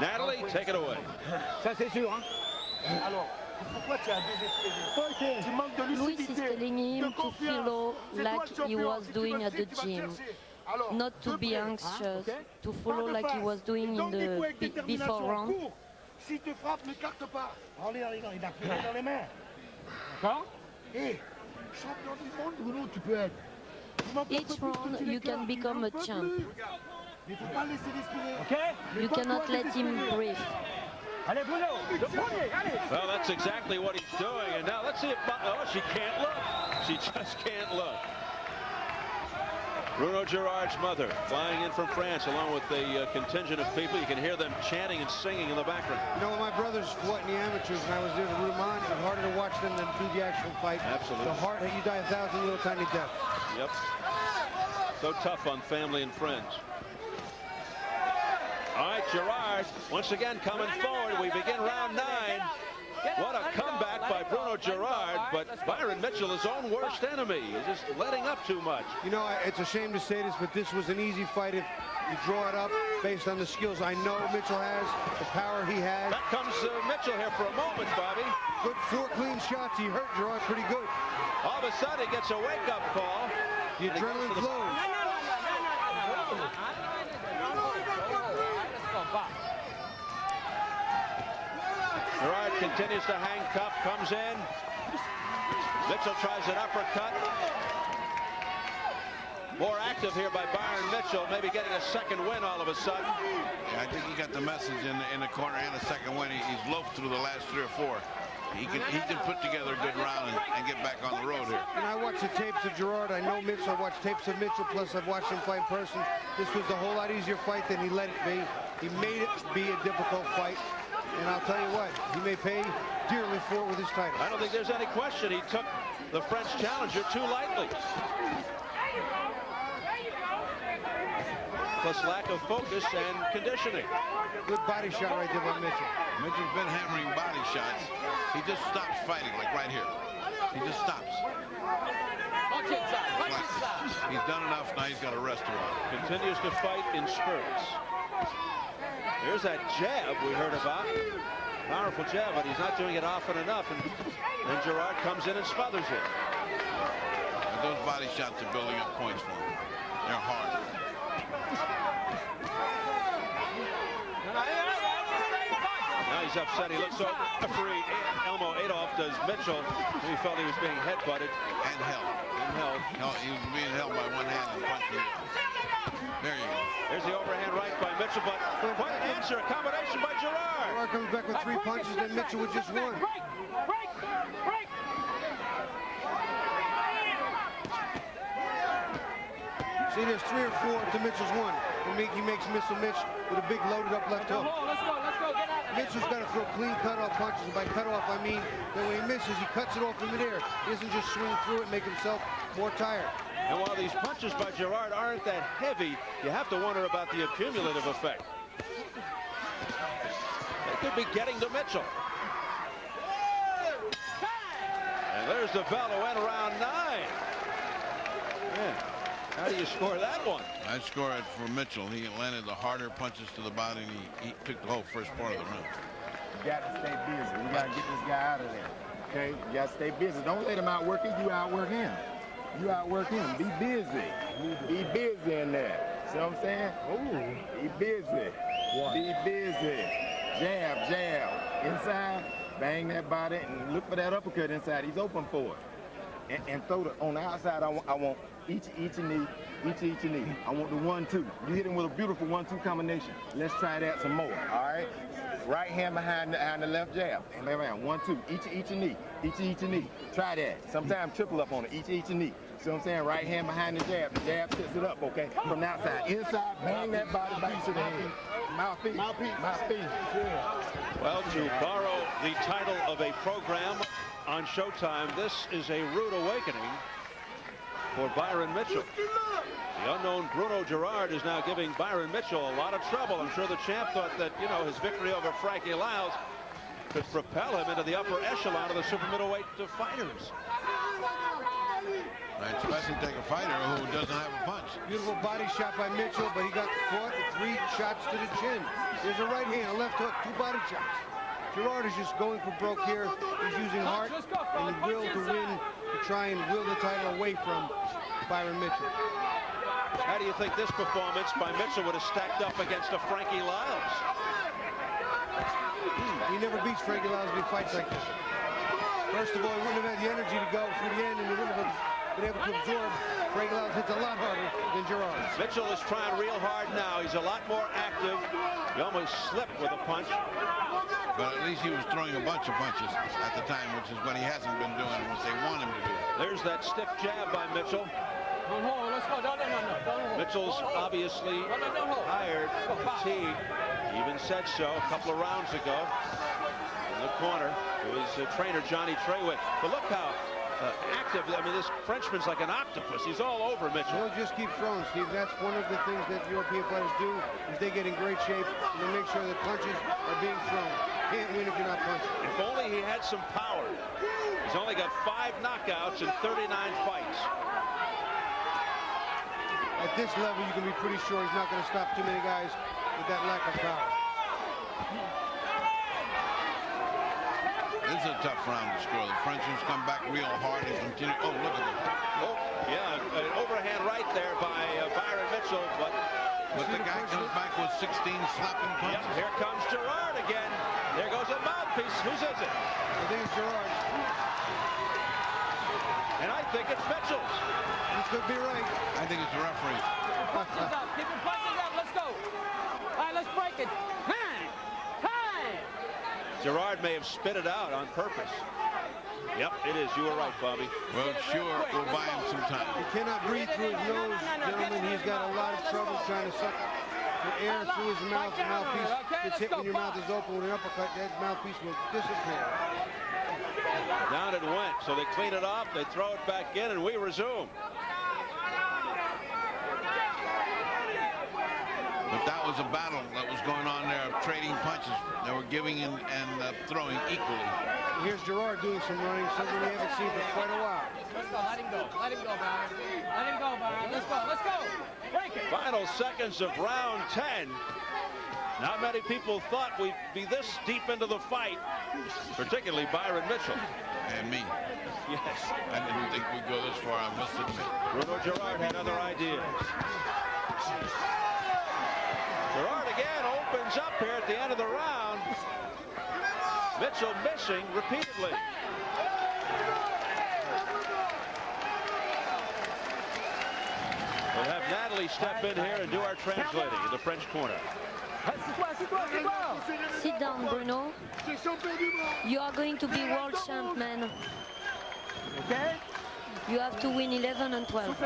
S1: Natalie, take it away.
S9: Luis is telling him to feel like he was doing at the gym, not to be anxious, to follow like he was doing in the before round.
S8: Si te frappe, ne carte pas. Regarde, il a pris dans les mains. D'accord? Champion du monde, Bruno, tu peux être.
S9: Each round, you can become a champ.
S8: Mais faut pas laisser respirer.
S9: You cannot let him breathe.
S10: Allez, Bruno, le premier, allez.
S1: Well, that's exactly what he's doing. And now let's see if... Oh, she can't look. She just can't look. Bruno Girard's mother flying in from France along with a contingent of people. You can hear them chanting and singing in the background.
S3: You know, when my brothers fought in the amateurs and I was there to root them on, it was harder to watch them than do the actual fight.
S1: Absolutely.
S3: The heart, you die 1,000 little tiny deaths.
S1: Yep. So tough on family and friends. All right, Girard once again coming forward. We begin round 9. What a comeback by Bruno Girard, but Byron Mitchell, his own worst enemy. He's just letting up too much.
S3: You know, it's a shame to say this, but this was an easy fight if you draw it up based on the skills I know Mitchell has, the power he has.
S1: That comes Mitchell here for a moment, Bobby.
S3: Good 4 clean shots. He hurt Girard pretty good.
S1: All of a sudden, he gets a wake-up call.
S3: The adrenaline flows.
S1: Girard continues to handcuff, comes in. Mitchell tries an uppercut. more active here by Byron Mitchell, maybe getting a second win all of a sudden.
S4: Yeah, I think he got the message in the corner and a second win. He's loafed through the last 3 or 4. He can put together a good round and get back on the road here.
S3: And I watched the tapes of Girard. I know Mitchell. I watched tapes of Mitchell, plus I've watched him fight in person. This was a whole lot easier fight than he let it be. He made it be a difficult fight. And I'll tell you what, he may pay dearly for it with his title.
S1: I don't think there's any question he took the French challenger too lightly. Plus lack of focus and conditioning.
S3: Good body shot right there by Mitchell.
S4: Mitchell's been hammering body shots. He just stops fighting, like right here. He just stops.
S10: Punch inside, punch inside.
S4: He's done enough, now he's got to rest a while.
S1: Continues to fight in spurts. There's that jab we heard about. Powerful jab, but he's not doing it often enough. And Girard comes in and smothers it.
S4: And those body shots are building up points for him. They're hard.
S1: Now he's upset. He looks over. Referee Elmo Adolph does Mitchell. He felt he was being headbutted.
S4: And held. He was being held by one hand and punching. There you go.
S1: There's the overhand right by Mitchell, but quite an answer. A combination by Girard.
S3: Girard comes back with 3 punches, and Mitchell with just 1.
S10: Break.
S3: See, there's 3 or 4 to Mitchell's 1. And he makes Mitchell with a big loaded up left hook.
S10: Let's go, get out of there.
S3: Mitchell's got to throw clean cutoff punches, and by cutoff I mean that when he misses, he cuts it off in midair. He doesn't just swing through it and make himself more tired.
S1: And while these punches by Girard aren't that heavy, you have to wonder about the accumulative effect. They could be getting to Mitchell. And there's the bell to end round 9. Yeah. How do you score that one?
S4: I'd score it for Mitchell. He landed the harder punches to the body, and he took the whole first part of the round.
S7: You got to stay busy. You got to get this guy out of there. Okay? You got to stay busy. Don't let him outwork you. You outwork him. You outwork him. Be busy. Be busy in there. See what I'm saying? Ooh. Be busy. Be busy. Jab. Inside. Bang that body and look for that uppercut inside. He's open for it. And throw the on the outside. I want each knee. I want the 1-2. You hit him with a beautiful 1-2 combination. Let's try that some more. All right. Right hand behind the left jab. And left hand. 1-2. Each knee. Each knee. Try that. Sometimes triple up on it. Each knee. See what I'm saying? Right hand behind the jab. The jab sets it up. Okay. From the outside. Inside. Bang that body back to the head. Mouthpiece. Yeah.
S1: Well, to borrow the title of a program on Showtime, this is a rude awakening for Byron Mitchell. The unknown Bruno Girard is now giving Byron Mitchell a lot of trouble. I'm sure the champ thought that, you know, his victory over Frankie Lyles could propel him into the upper echelon of the super middleweight fighters.
S4: Right, especially take a fighter who doesn't have a punch.
S3: Beautiful body shot by Mitchell, but he got caught with 3 shots to the chin. There's a right hand, a left hook, 2 body shots. Girard is just going for broke here. He's using heart and will to win, to try and will the title away from Byron Mitchell.
S1: How do you think this performance by Mitchell would have stacked up against a Frankie Lyles?
S3: He never beats Frankie Lyles in fights like this. First of all, he wouldn't have had the energy to go through the end, and he wouldn't have been able to absorb. Frankie Lyles hits a lot harder than Girard.
S1: Mitchell is trying real hard now. He's a lot more active. He almost slipped with a punch.
S4: But at least he was throwing a bunch of punches at the time, which is what he hasn't been doing, what they want him to do.
S1: There's that stiff jab by Mitchell.
S10: Don't hold. Let's go. Don't hold.
S1: Mitchell's obviously tired, fatigued. He even said so a couple of rounds ago. In the corner, it was trainer Johnny Trawick. But look how active. I mean, this Frenchman's like an octopus. He's all over Mitchell.
S3: He'll just keep throwing, Steve. That's one of the things that European fighters do, is they get in great shape and they make sure that punches are being thrown. Can't win if you're not punching.
S1: If only he had some power. He's only got 5 knockouts in 39 fights.
S3: At this level, you can be pretty sure he's not going to stop too many guys with that lack of power.
S4: This is a tough round to score. The Frenchman's come back real hard and continue. Oh, look at this.
S1: Oh, yeah, an overhand right there by Byron Mitchell, but
S4: the guy comes back with 16 slapping punches.
S1: Yep, here comes Girard again. There goes a mouthpiece. Whose is it?
S3: I think it's Girard.
S1: And I think it's Mitchell's.
S3: This could be right.
S4: I think it's the referee.
S10: Punches up. Keep your punches up. Let's go. All right, let's break it. Time. Time.
S1: Girard may have spit it out on purpose. Yep, it is. You were right, Bobby.
S4: Well, sure, we'll buy him some time.
S3: He cannot breathe through his nose, gentlemen. He's got a lot of trouble trying to suck the air through his mouth. The mouthpiece gets hit when your mouth is open with an uppercut. That mouthpiece will disappear.
S1: Down it went. So they clean it off, they throw it back in, and we resume.
S4: But that was a battle that was going on there of trading punches. They were giving and throwing equally.
S3: Here's Girard doing some running, something we haven't seen for quite a while.
S10: Let's go. Let him go. Let him go, Byron. Let him go, Byron. Let's go. Let's go. Break it.
S1: Final seconds of round 10. Not many people thought we'd be this deep into the fight, particularly Byron Mitchell.
S4: And me.
S1: Yes.
S4: I didn't think we'd go this far, I must admit.
S1: Bruno Girard had other ideas. Girard again opens up here at the end of the round. Mitchell missing repeatedly. We'll have Natalie step in here and do our translating in the French corner.
S9: Sit down, Bruno. You are going to be world champ, man.
S8: Okay?
S9: You have to win 11 and 12.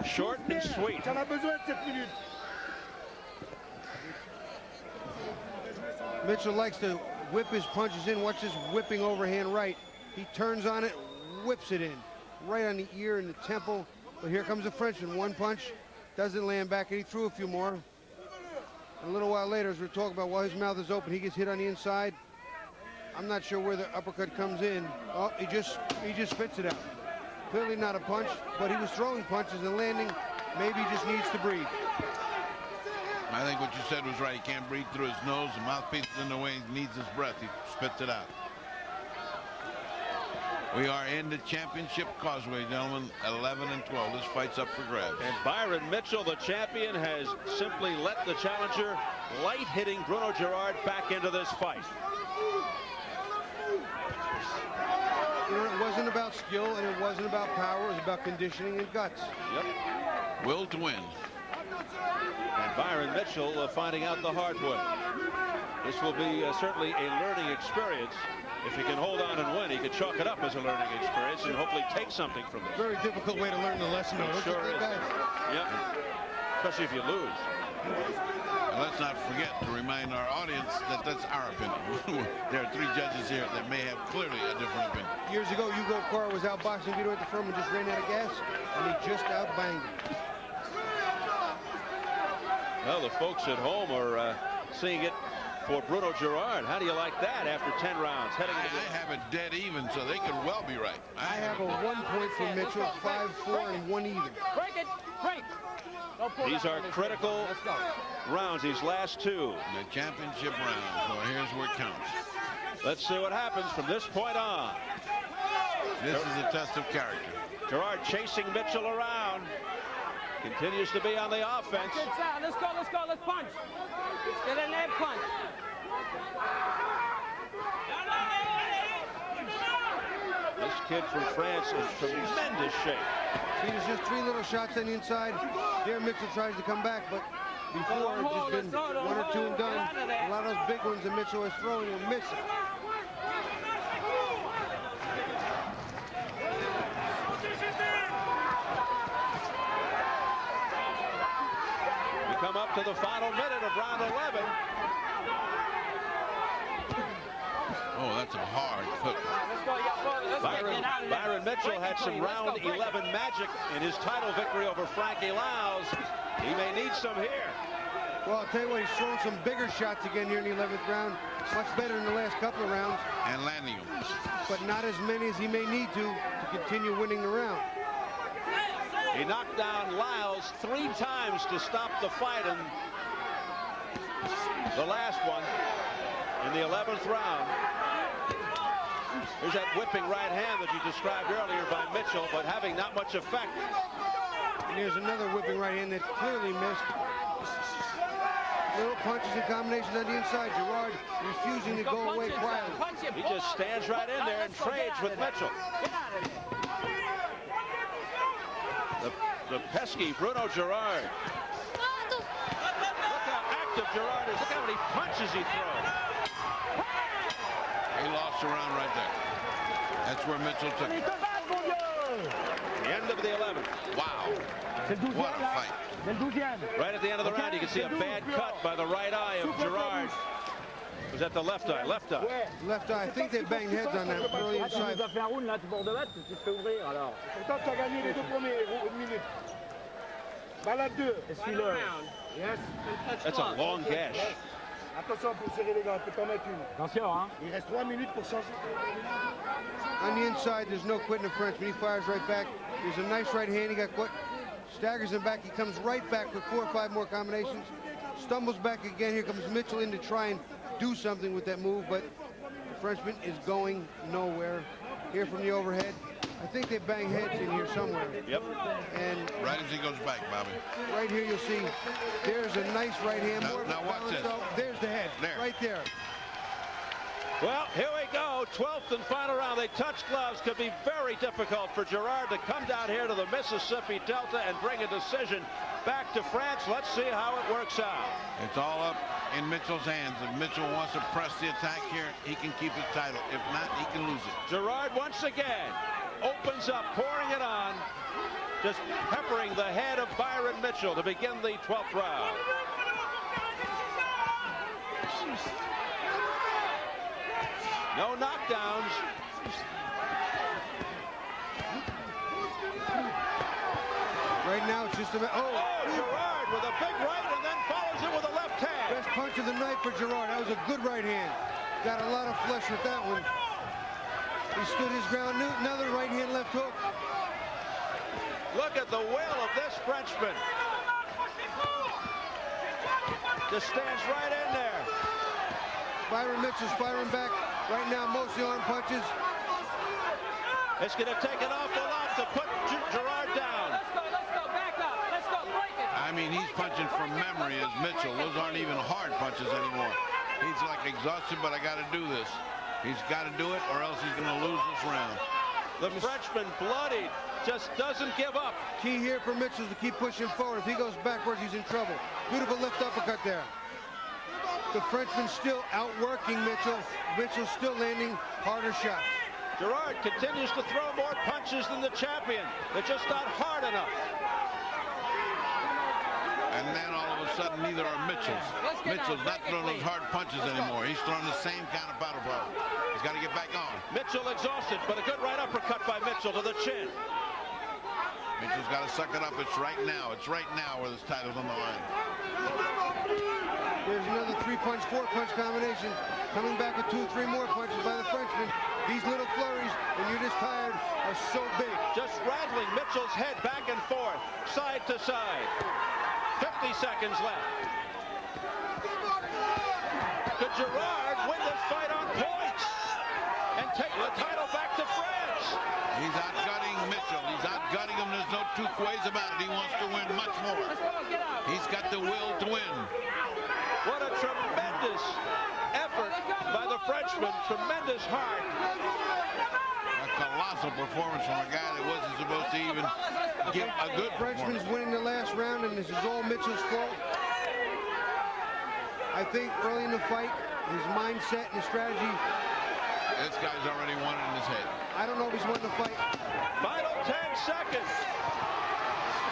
S1: Short and sweet.
S3: Mitchell likes to whip his punches in. Watch this whipping overhand right. He turns on it, whips it in. Right on the ear and the temple. But here comes the Frenchman. One punch, doesn't land back, and he threw a few more. A little while later, as we're talking about, while his mouth is open, he gets hit on the inside. I'm not sure where the uppercut comes in. Oh, he just spits it out. Clearly not a punch, but he was throwing punches and landing. Maybe he just needs to breathe.
S4: I think what you said was right. He can't breathe through his nose. The mouthpiece is in the way. He needs his breath. He spits it out. We are in the championship causeway, gentlemen. 11 and 12. This fight's up for grabs.
S1: And Byron Mitchell, the champion, has simply let the challenger, light-hitting Bruno Girard, back into this fight.
S3: You know, it wasn't about skill and it wasn't about power. It was about conditioning and guts.
S1: Yep.
S4: Will to win.
S1: And Byron Mitchell finding out the hard way. This will be certainly a learning experience. If he can hold on and win, he could chalk it up as a learning experience and hopefully take something from this.
S3: Very difficult way to learn the lesson, though.
S1: It sure is. Yep. Especially if you lose.
S4: And let's not forget to remind our audience that that's our opinion. There are 3 judges here that may have clearly a different opinion.
S3: Years ago, Hugo Carr was outboxing Vito at the firm and just ran out of gas, and he just outbanged him.
S1: Well, the folks at home are seeing it for Bruno Girard. How do you like that after 10 rounds?
S4: I have it dead even, so they could well be right.
S3: I have a 1 point for Mitchell, 5-4, and 1 even.
S10: Break it. Break.
S1: These are critical rounds, these last 2.
S4: The championship round, so here's where it counts.
S1: Let's see what happens from this point on.
S4: This is a test of character.
S1: Girard chasing Mitchell around. Continues to be on the offense.
S10: Let's go, let's go, let's punch. Get in there, punch.
S1: This kid from France is in tremendous shape.
S3: See, there's just 3 little shots on the inside. There, Mitchell tries to come back, but before it's just been 1 or 2 and done. A lot of those big ones that Mitchell is throwing will miss it.
S1: We come up to the final minute of round 11.
S4: Oh, that's a hard hook.
S1: Byron Mitchell had some round 11 magic in his title victory over Frankie Laos. He may need some here.
S3: Well, I'll tell you what, he's thrown some bigger shots again here in the 11th round. Much better in the last couple of rounds.
S4: And landing them.
S3: But not as many as he may need to continue winning the round.
S1: He knocked down Laos 3 times to stop the fight, and the last one in the 11th round. There's that whipping right hand that you described earlier by Mitchell, but having not much effect.
S3: And here's another whipping right hand that clearly missed. Little punches and combinations on the inside. Girard refusing to go away quietly.
S1: He just stands right in there and trades with Mitchell. The pesky Bruno Girard. Look how active Girard is. Look how many punches he throws.
S4: He lost the round right there. That's where Mitchell took it.
S1: The end of the 11th.
S4: Wow. What a fight.
S1: Right at the end of the round, you can see a bad cut by the right eye of Girard. Was that the left eye? Left eye.
S3: Left eye. I think they banged heads on that early inside.
S1: That's a long gash.
S8: Attention pour serrer les gants, on peut t'en mettre une. Attention, hein. Il reste 3 minutes pour changer.
S3: On the inside, there's no quitting the Frenchman. He fires right back. There's a nice right hand. He got caught. Staggers him back. He comes right back with 4 or 5 more combinations. Stumbles back again. Here comes Mitchell in to try and do something with that move, but the Frenchman is going nowhere. Here from the overhead. I think they bang heads in here somewhere.
S1: Yep.
S4: And right as he goes back, Bobby.
S3: Right here, you'll see there's a nice right hand.
S4: Now watch this.
S3: There's the head.
S4: There.
S3: Right there.
S1: Well, here we go. 12th and final round. They touch gloves. Could be very difficult for Girard to come down here to the Mississippi Delta and bring a decision back to France. Let's see how it works out.
S4: It's all up in Mitchell's hands. If Mitchell wants to press the attack here, he can keep his title. If not, he can lose it.
S1: Girard once again opens up, pouring it on, just peppering the head of Byron Mitchell to begin the 12th round. No knockdowns.
S3: Right now, it's just a...
S1: Girard with a big right and then follows it with a left hand.
S3: Best punch of the night for Girard. That was a good right hand. Got a lot of flesh with that one. He stood his ground. Another right hand left hook.
S1: Look at the will of this Frenchman. Just stands right in there.
S3: Byron Mitchell's firing back right now, mostly arm punches.
S1: It's going to take an awful lot to put Girard down.
S10: Let's go, back up. Let's go, break it.
S4: I mean, he's punching from memory as Mitchell. Those aren't even hard punches anymore. He's like exhausted, but I got to do this. He's got to do it or else he's going to lose this round.
S1: The Frenchman, bloodied, just doesn't give up.
S3: Key here for Mitchell is to keep pushing forward. If he goes backwards, he's in trouble. Beautiful left uppercut there. The Frenchman still outworking Mitchell. Mitchell's still landing harder shots.
S1: Girard continues to throw more punches than the champion. They're just not hard enough.
S4: And then all of a sudden, neither are Mitchell's. Mitchell's not throwing those hard punches anymore. He's throwing the same kind of powder ball. He's got to get back on.
S1: Mitchell exhausted, but a good right uppercut by Mitchell to the chin.
S4: Mitchell's got to suck it up. It's right now. It's right now where this title's on the line.
S3: There's another 3-punch, 4-punch combination. Coming back with 2 or 3 more punches by the Frenchman. These little flurries, when you're just tired, are so big.
S1: Just rattling Mitchell's head back and forth, side to side. 50 seconds left. Could Girard win this fight on points and take the title back to France?
S4: He's outgutting Mitchell. He's outgutting him. There's no two ways about it. He wants to win much more. He's got the will to win.
S1: What a tremendous effort by the Frenchman. Tremendous heart.
S4: A colossal performance from a guy that wasn't supposed to even give a good
S3: Frenchman's winning the last round, and this is all Mitchell's fault. I think early in the fight, his mindset and his strategy.
S4: This guy's already won it in his head.
S3: I don't know if he's won the fight.
S1: Final 10 seconds.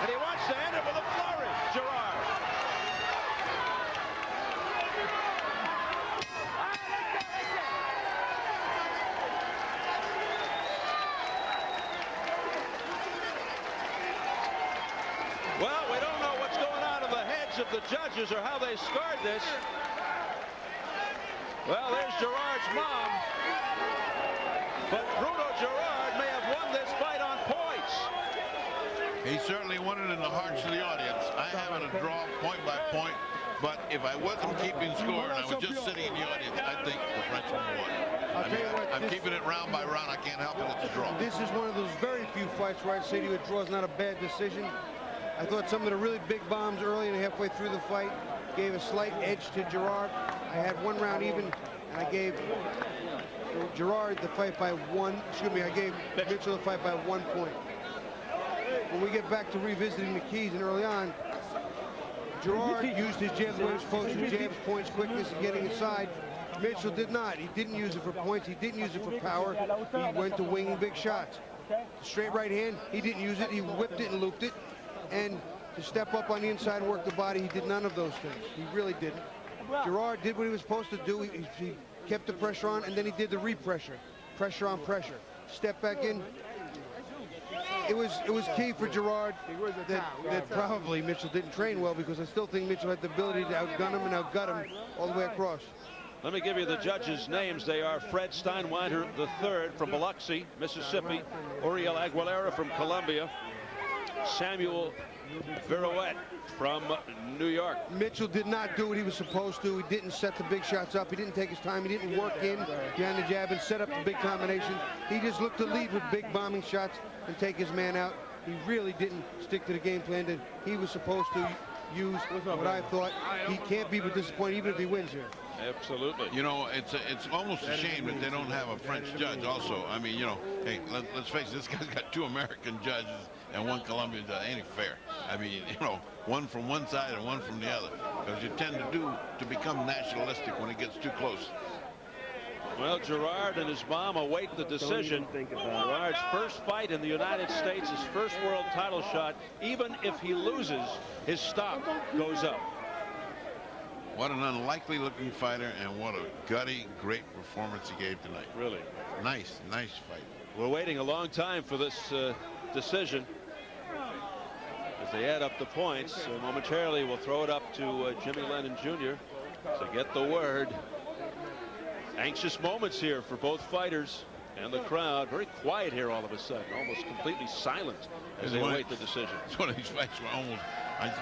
S1: And he wants to end it with a flurry. Girard. Well, we don't know what's going on in the heads of the judges or how they scored this. Well, there's Girard's mom. But Bruno Girard may have won this fight on points.
S4: He certainly won it in the hearts of the audience. I have it a draw point by point, but if I wasn't keeping score and I was just sitting in the audience, I think the Frenchman won. I'm keeping it round by round. I can't help it. It's a draw.
S3: This is one of those very few fights where I'd say to you a draw is not a bad decision. I thought some of the really big bombs early and halfway through the fight gave a slight edge to Girard. I had 1 round even, and I gave Girard the fight by 1. Excuse me, I gave Mitchell the fight by 1 point. When we get back to revisiting the keys and early on, Girard used his jabs the way he was supposed to, jabs, points, quickness, and getting inside. Mitchell did not. He didn't use it for points. He didn't use it for power. He went to winging big shots. Straight right hand, he didn't use it. He whipped it and looped it. And to step up on the inside and work the body, he did none of those things. He really didn't. Girard did what he was supposed to do. He kept the pressure on, and then he did the re-pressure. Pressure on pressure. Step back in. It was key for Girard that probably Mitchell didn't train well, because I still think Mitchell had the ability to outgun him and outgut him all the way across.
S1: Let me give you the judges' names. They are Fred Steinwinder III from Biloxi, Mississippi, Uriel Aguilera from Colombia, Samuel Virouette from New York.
S3: Mitchell did not do what he was supposed to. He didn't set the big shots up. He didn't take his time. He didn't work in behind the jab and set up the big combinations. He just looked to lead with big bombing shots and take his man out. He really didn't stick to the game plan that he was supposed to use. What I thought, he can't be disappointed even if he wins here.
S1: Absolutely.
S4: You know, it's almost a shame that they don't have a French judge also. I mean, you know, hey, let's face it, this guy's got 2 American judges and 1 Colombian judge. Ain't fair. I mean, you know, 1 from one side and 1 from the other, because you tend to become nationalistic when it gets too close.
S1: Well, Girard and his mom await the decision. Girard's first fight in the United States, his first world title shot. Even if he loses, his stock goes up.
S4: What an unlikely looking fighter, and what a gutty, great performance he gave tonight.
S1: Really.
S4: Nice fight.
S1: We're waiting a long time for this decision. As they add up the points, momentarily we'll throw it up to Jimmy Lennon Jr. to get the word. Anxious moments here for both fighters and the crowd. Very quiet here all of a sudden, almost completely silent as they await the decision.
S4: It's one of these fights where almost,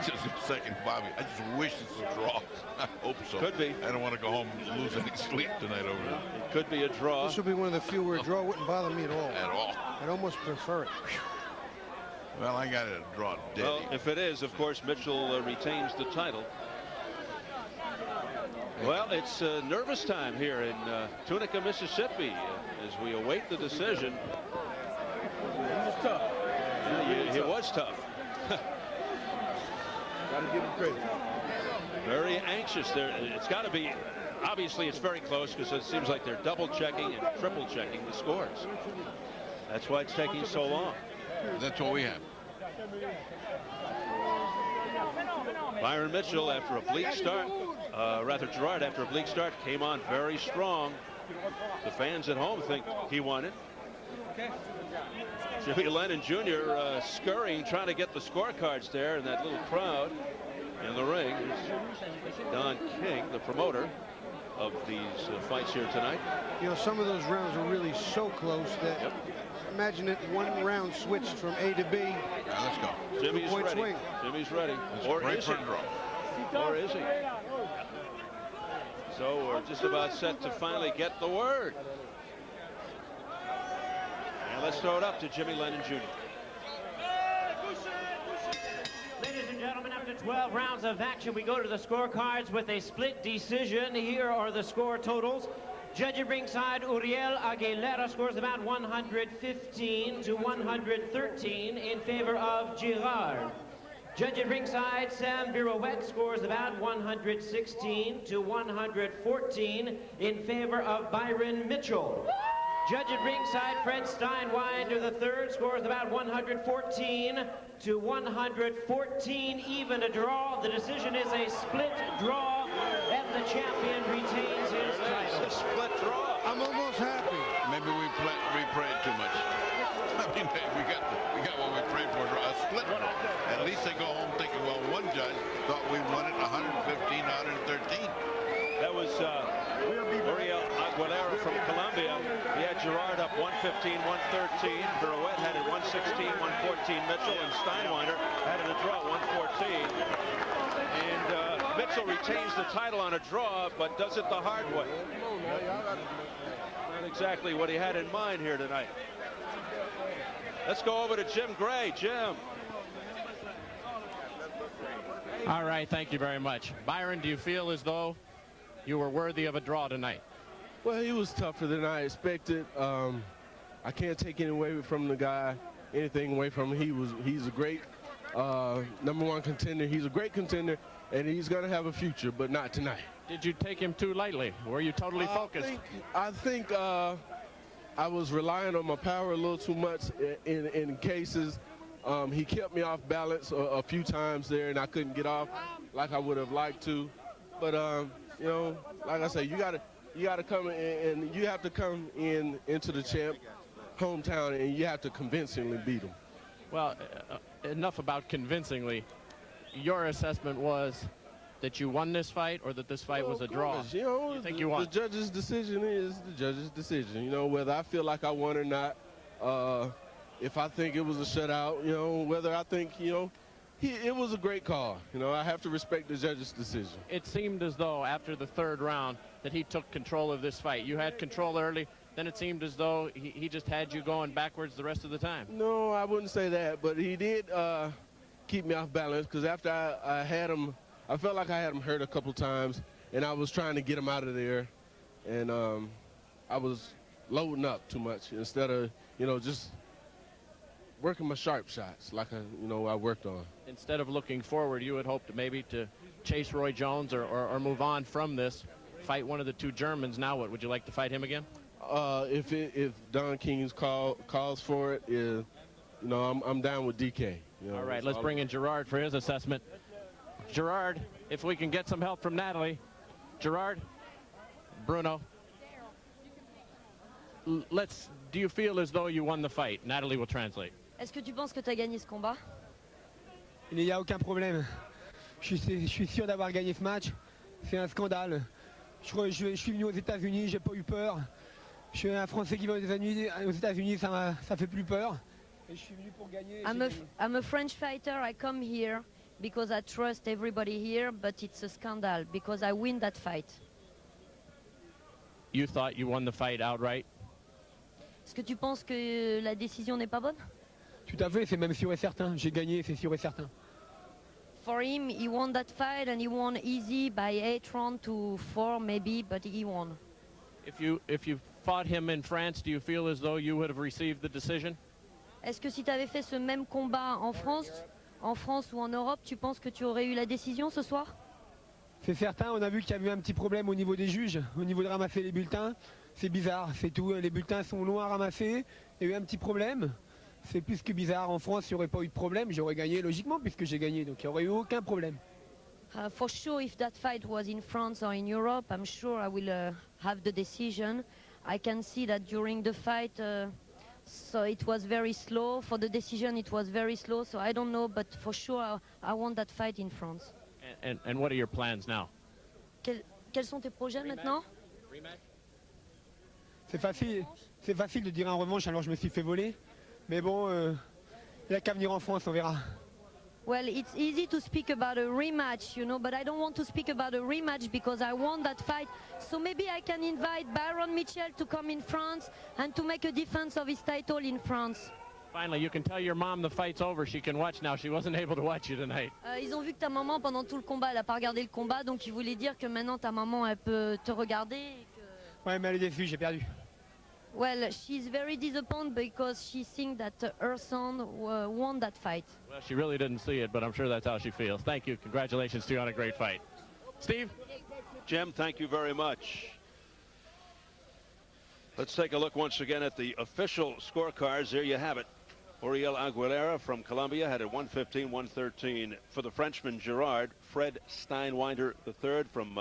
S4: just a second, Bobby, I just wish it's a draw. I hope so.
S1: Could be.
S4: I don't want to go home and lose any sleep tonight over it.
S1: It could be a draw.
S3: This would be one of the few where a draw wouldn't bother me at all.
S4: At all.
S3: I'd almost prefer it.
S4: Well, I got a draw dead.
S1: Well, if it is, of course, Mitchell retains the title. Well, it's nervous time here in Tunica, Mississippi, as we await the decision.
S10: He was tough.
S1: He was tough.
S10: Gotta give him credit.
S1: Very anxious there. It's got to be, obviously it's very close, because it seems like they're double checking and triple checking the scores. That's why it's taking so long.
S4: That's what we have.
S1: Byron Mitchell, after a bleak start, Girard, after a bleak start, came on very strong. The fans at home think he won it. Jimmy Lennon Jr. Scurrying, trying to get the scorecards there in that little crowd in the ring. Don King, the promoter of these fights here tonight.
S3: You know, some of those rounds were really so close that imagine it, 1 round switched from A to B.
S4: Let's go.
S1: Jimmy's ready.
S3: Swing.
S1: Jimmy's ready. Or is he? Or is he? So we're just about set to finally get the word. And let's throw it up to Jimmy Lennon Jr.
S5: Ladies and gentlemen, after 12 rounds of action, we go to the scorecards with a split decision. Here are the score totals. Judge at ringside, Uriel Aguilera scores about 115 to 113 in favor of Girard. Judge at ringside, Sam Virouette scores about 116 to 114 in favor of Byron Mitchell. Judge at ringside, Fred Steinwinder III scores about 114 to 114, even a draw. The decision is a split draw, and the champion retains his title.
S1: A split draw.
S3: I'm almost happy.
S4: Maybe we prayed too much. I mean, we got what we prayed for, a split draw. At least they go home thinking, well, one judge thought we won it 115 to 113.
S1: That was Uriel Aguilera from Colombia. He had Girard up 115, 113. Virouette had it 116, 114. Mitchell and Steinwinder had it a draw, 114. And Mitchell retains the title on a draw, but does it the hard way. Not exactly what he had in mind here tonight. Let's go over to Jim Gray. Jim.
S6: All right, thank you very much. Byron, do you feel as though you were worthy of a draw tonight?
S2: Well, he was tougher than I expected. I can't take anything away from the guy, anything away from him. He's a great #1 contender. He's a great contender, and he's going to have a future, but not tonight.
S6: Did you take him too lightly? Were you totally focused?
S2: I think I was relying on my power a little too much in cases. He kept me off balance a few times there, and I couldn't get off like I would have liked to. But you know, like I say, you gotta come in, and you have to come into the champ hometown, and you have to convincingly beat him.
S6: Well, enough about convincingly. Your assessment was that you won this fight, or that this fight was a draw?
S2: You know,
S6: you think you won?
S2: The judge's decision is the judge's decision. You know, whether I feel like I won or not. If I think it was a shutout, you know, whether I think, you know, it was a great call. You know, I have to respect the judge's decision.
S6: It seemed as though after the third round that he took control of this fight. You had control early, then it seemed as though he just had you going backwards the rest of the time.
S2: No, I wouldn't say that, but he did keep me off balance, because after I had him, I felt like I had him hurt a couple times, and I was trying to get him out of there, and I was loading up too much instead of, you know, just working my sharp shots like I worked on.
S6: Instead of looking forward, you had hoped maybe to chase Roy Jones or move on from this, fight one of the two Germans. Now what, would you like to fight him again?
S2: If Don King's calls for it, you know, I'm down with DK. You know,
S6: all right, let's bring in Girard for his assessment. Girard, if we can get some help from Natalie. Girard, Bruno. Do you feel as though you won the fight? Natalie will translate.
S9: Est-ce que tu penses que tu as gagné ce combat?
S12: Il n'y a aucun problème. Je suis sûr d'avoir gagné ce match. C'est un scandale. Je suis venu aux États-Unis, j'ai pas eu peur. Je suis un Français qui va aux États-Unis, ça fait plus peur. Et je suis venu pour gagner.
S9: I'm a French fighter. I come here because I trust everybody here, but it's a scandal because I win that fight.
S6: You thought you won the fight outright?
S9: Est-ce que tu penses que la décision n'est pas bonne?
S12: Tout à fait, c'est même sûr et certain. J'ai gagné, c'est sûr et certain.
S9: For him, he won that fight, and he won easy by 8 rounds to 4 maybe, but he won.
S6: If you fought him in France, do you feel as though you would have received the decision?
S9: Est-ce que si tu avais fait ce même combat en France ou en Europe, tu penses que tu aurais eu la décision ce soir?
S12: C'est certain, on a vu qu'il y avait un petit problème au niveau des juges, au niveau de ramasser les bulletins. C'est bizarre, c'est tout. Les bulletins sont longs à ramasser. Il y a eu un petit problème. C'est plus que bizarre. En France, il n'y aurait pas eu de problème. J'aurais gagné logiquement puisque j'ai gagné. Donc il n'y aurait eu aucun problème.
S9: For sure, if that fight was in France or in Europe, I'm sure I will have the decision. I can see that during the fight, so it was very slow. For the decision, it was very slow. So I don't know, but for sure, I want that fight in France.
S6: And what are your plans now?
S9: Quels sont tes projets maintenant?
S12: C'est facile de dire en revanche, alors je me suis fait voler. Mais bon, il n'y a qu'à venir en France, on verra.
S9: Well, it's easy to speak about a rematch, you know, but I don't want to speak about a rematch because I won that fight. So maybe I can invite Byron Mitchell to come in France and to make a defense of his title in France.
S6: Finally, you can tell your mom the fight's over. She can watch now. She wasn't able to watch you tonight.
S9: Ils ont vu que ta maman, pendant tout le combat, elle n'a pas regardé le combat, donc ils voulaient dire que maintenant ta maman, elle peut te regarder. Et que...
S12: Ouais, mais elle est déçue, j'ai perdu.
S9: Well, she's very disappointed because she thinks that her son won that fight.
S6: Well, she really didn't see it, but I'm sure that's how she feels. Thank you. Congratulations to you on a great fight. Steve?
S1: Jim, thank you very much. Let's take a look once again at the official scorecards. There you have it. Oriel Aguilera from Colombia had it 115-113 for the Frenchman Girard. Fred Steinwinder III from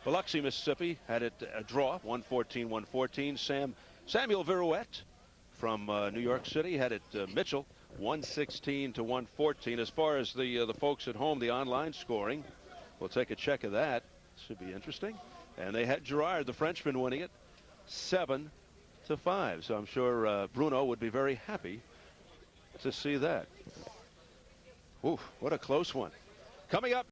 S1: Biloxi, Mississippi had it a draw, 114-114. Samuel Virouette from New York City had it Mitchell 116-114. As far as the folks at home, the online scoring, we'll take a check of that. Should be interesting. And they had Girard, the Frenchman, winning it 7-5. So I'm sure Bruno would be very happy to see that. Ooh, what a close one. Coming up.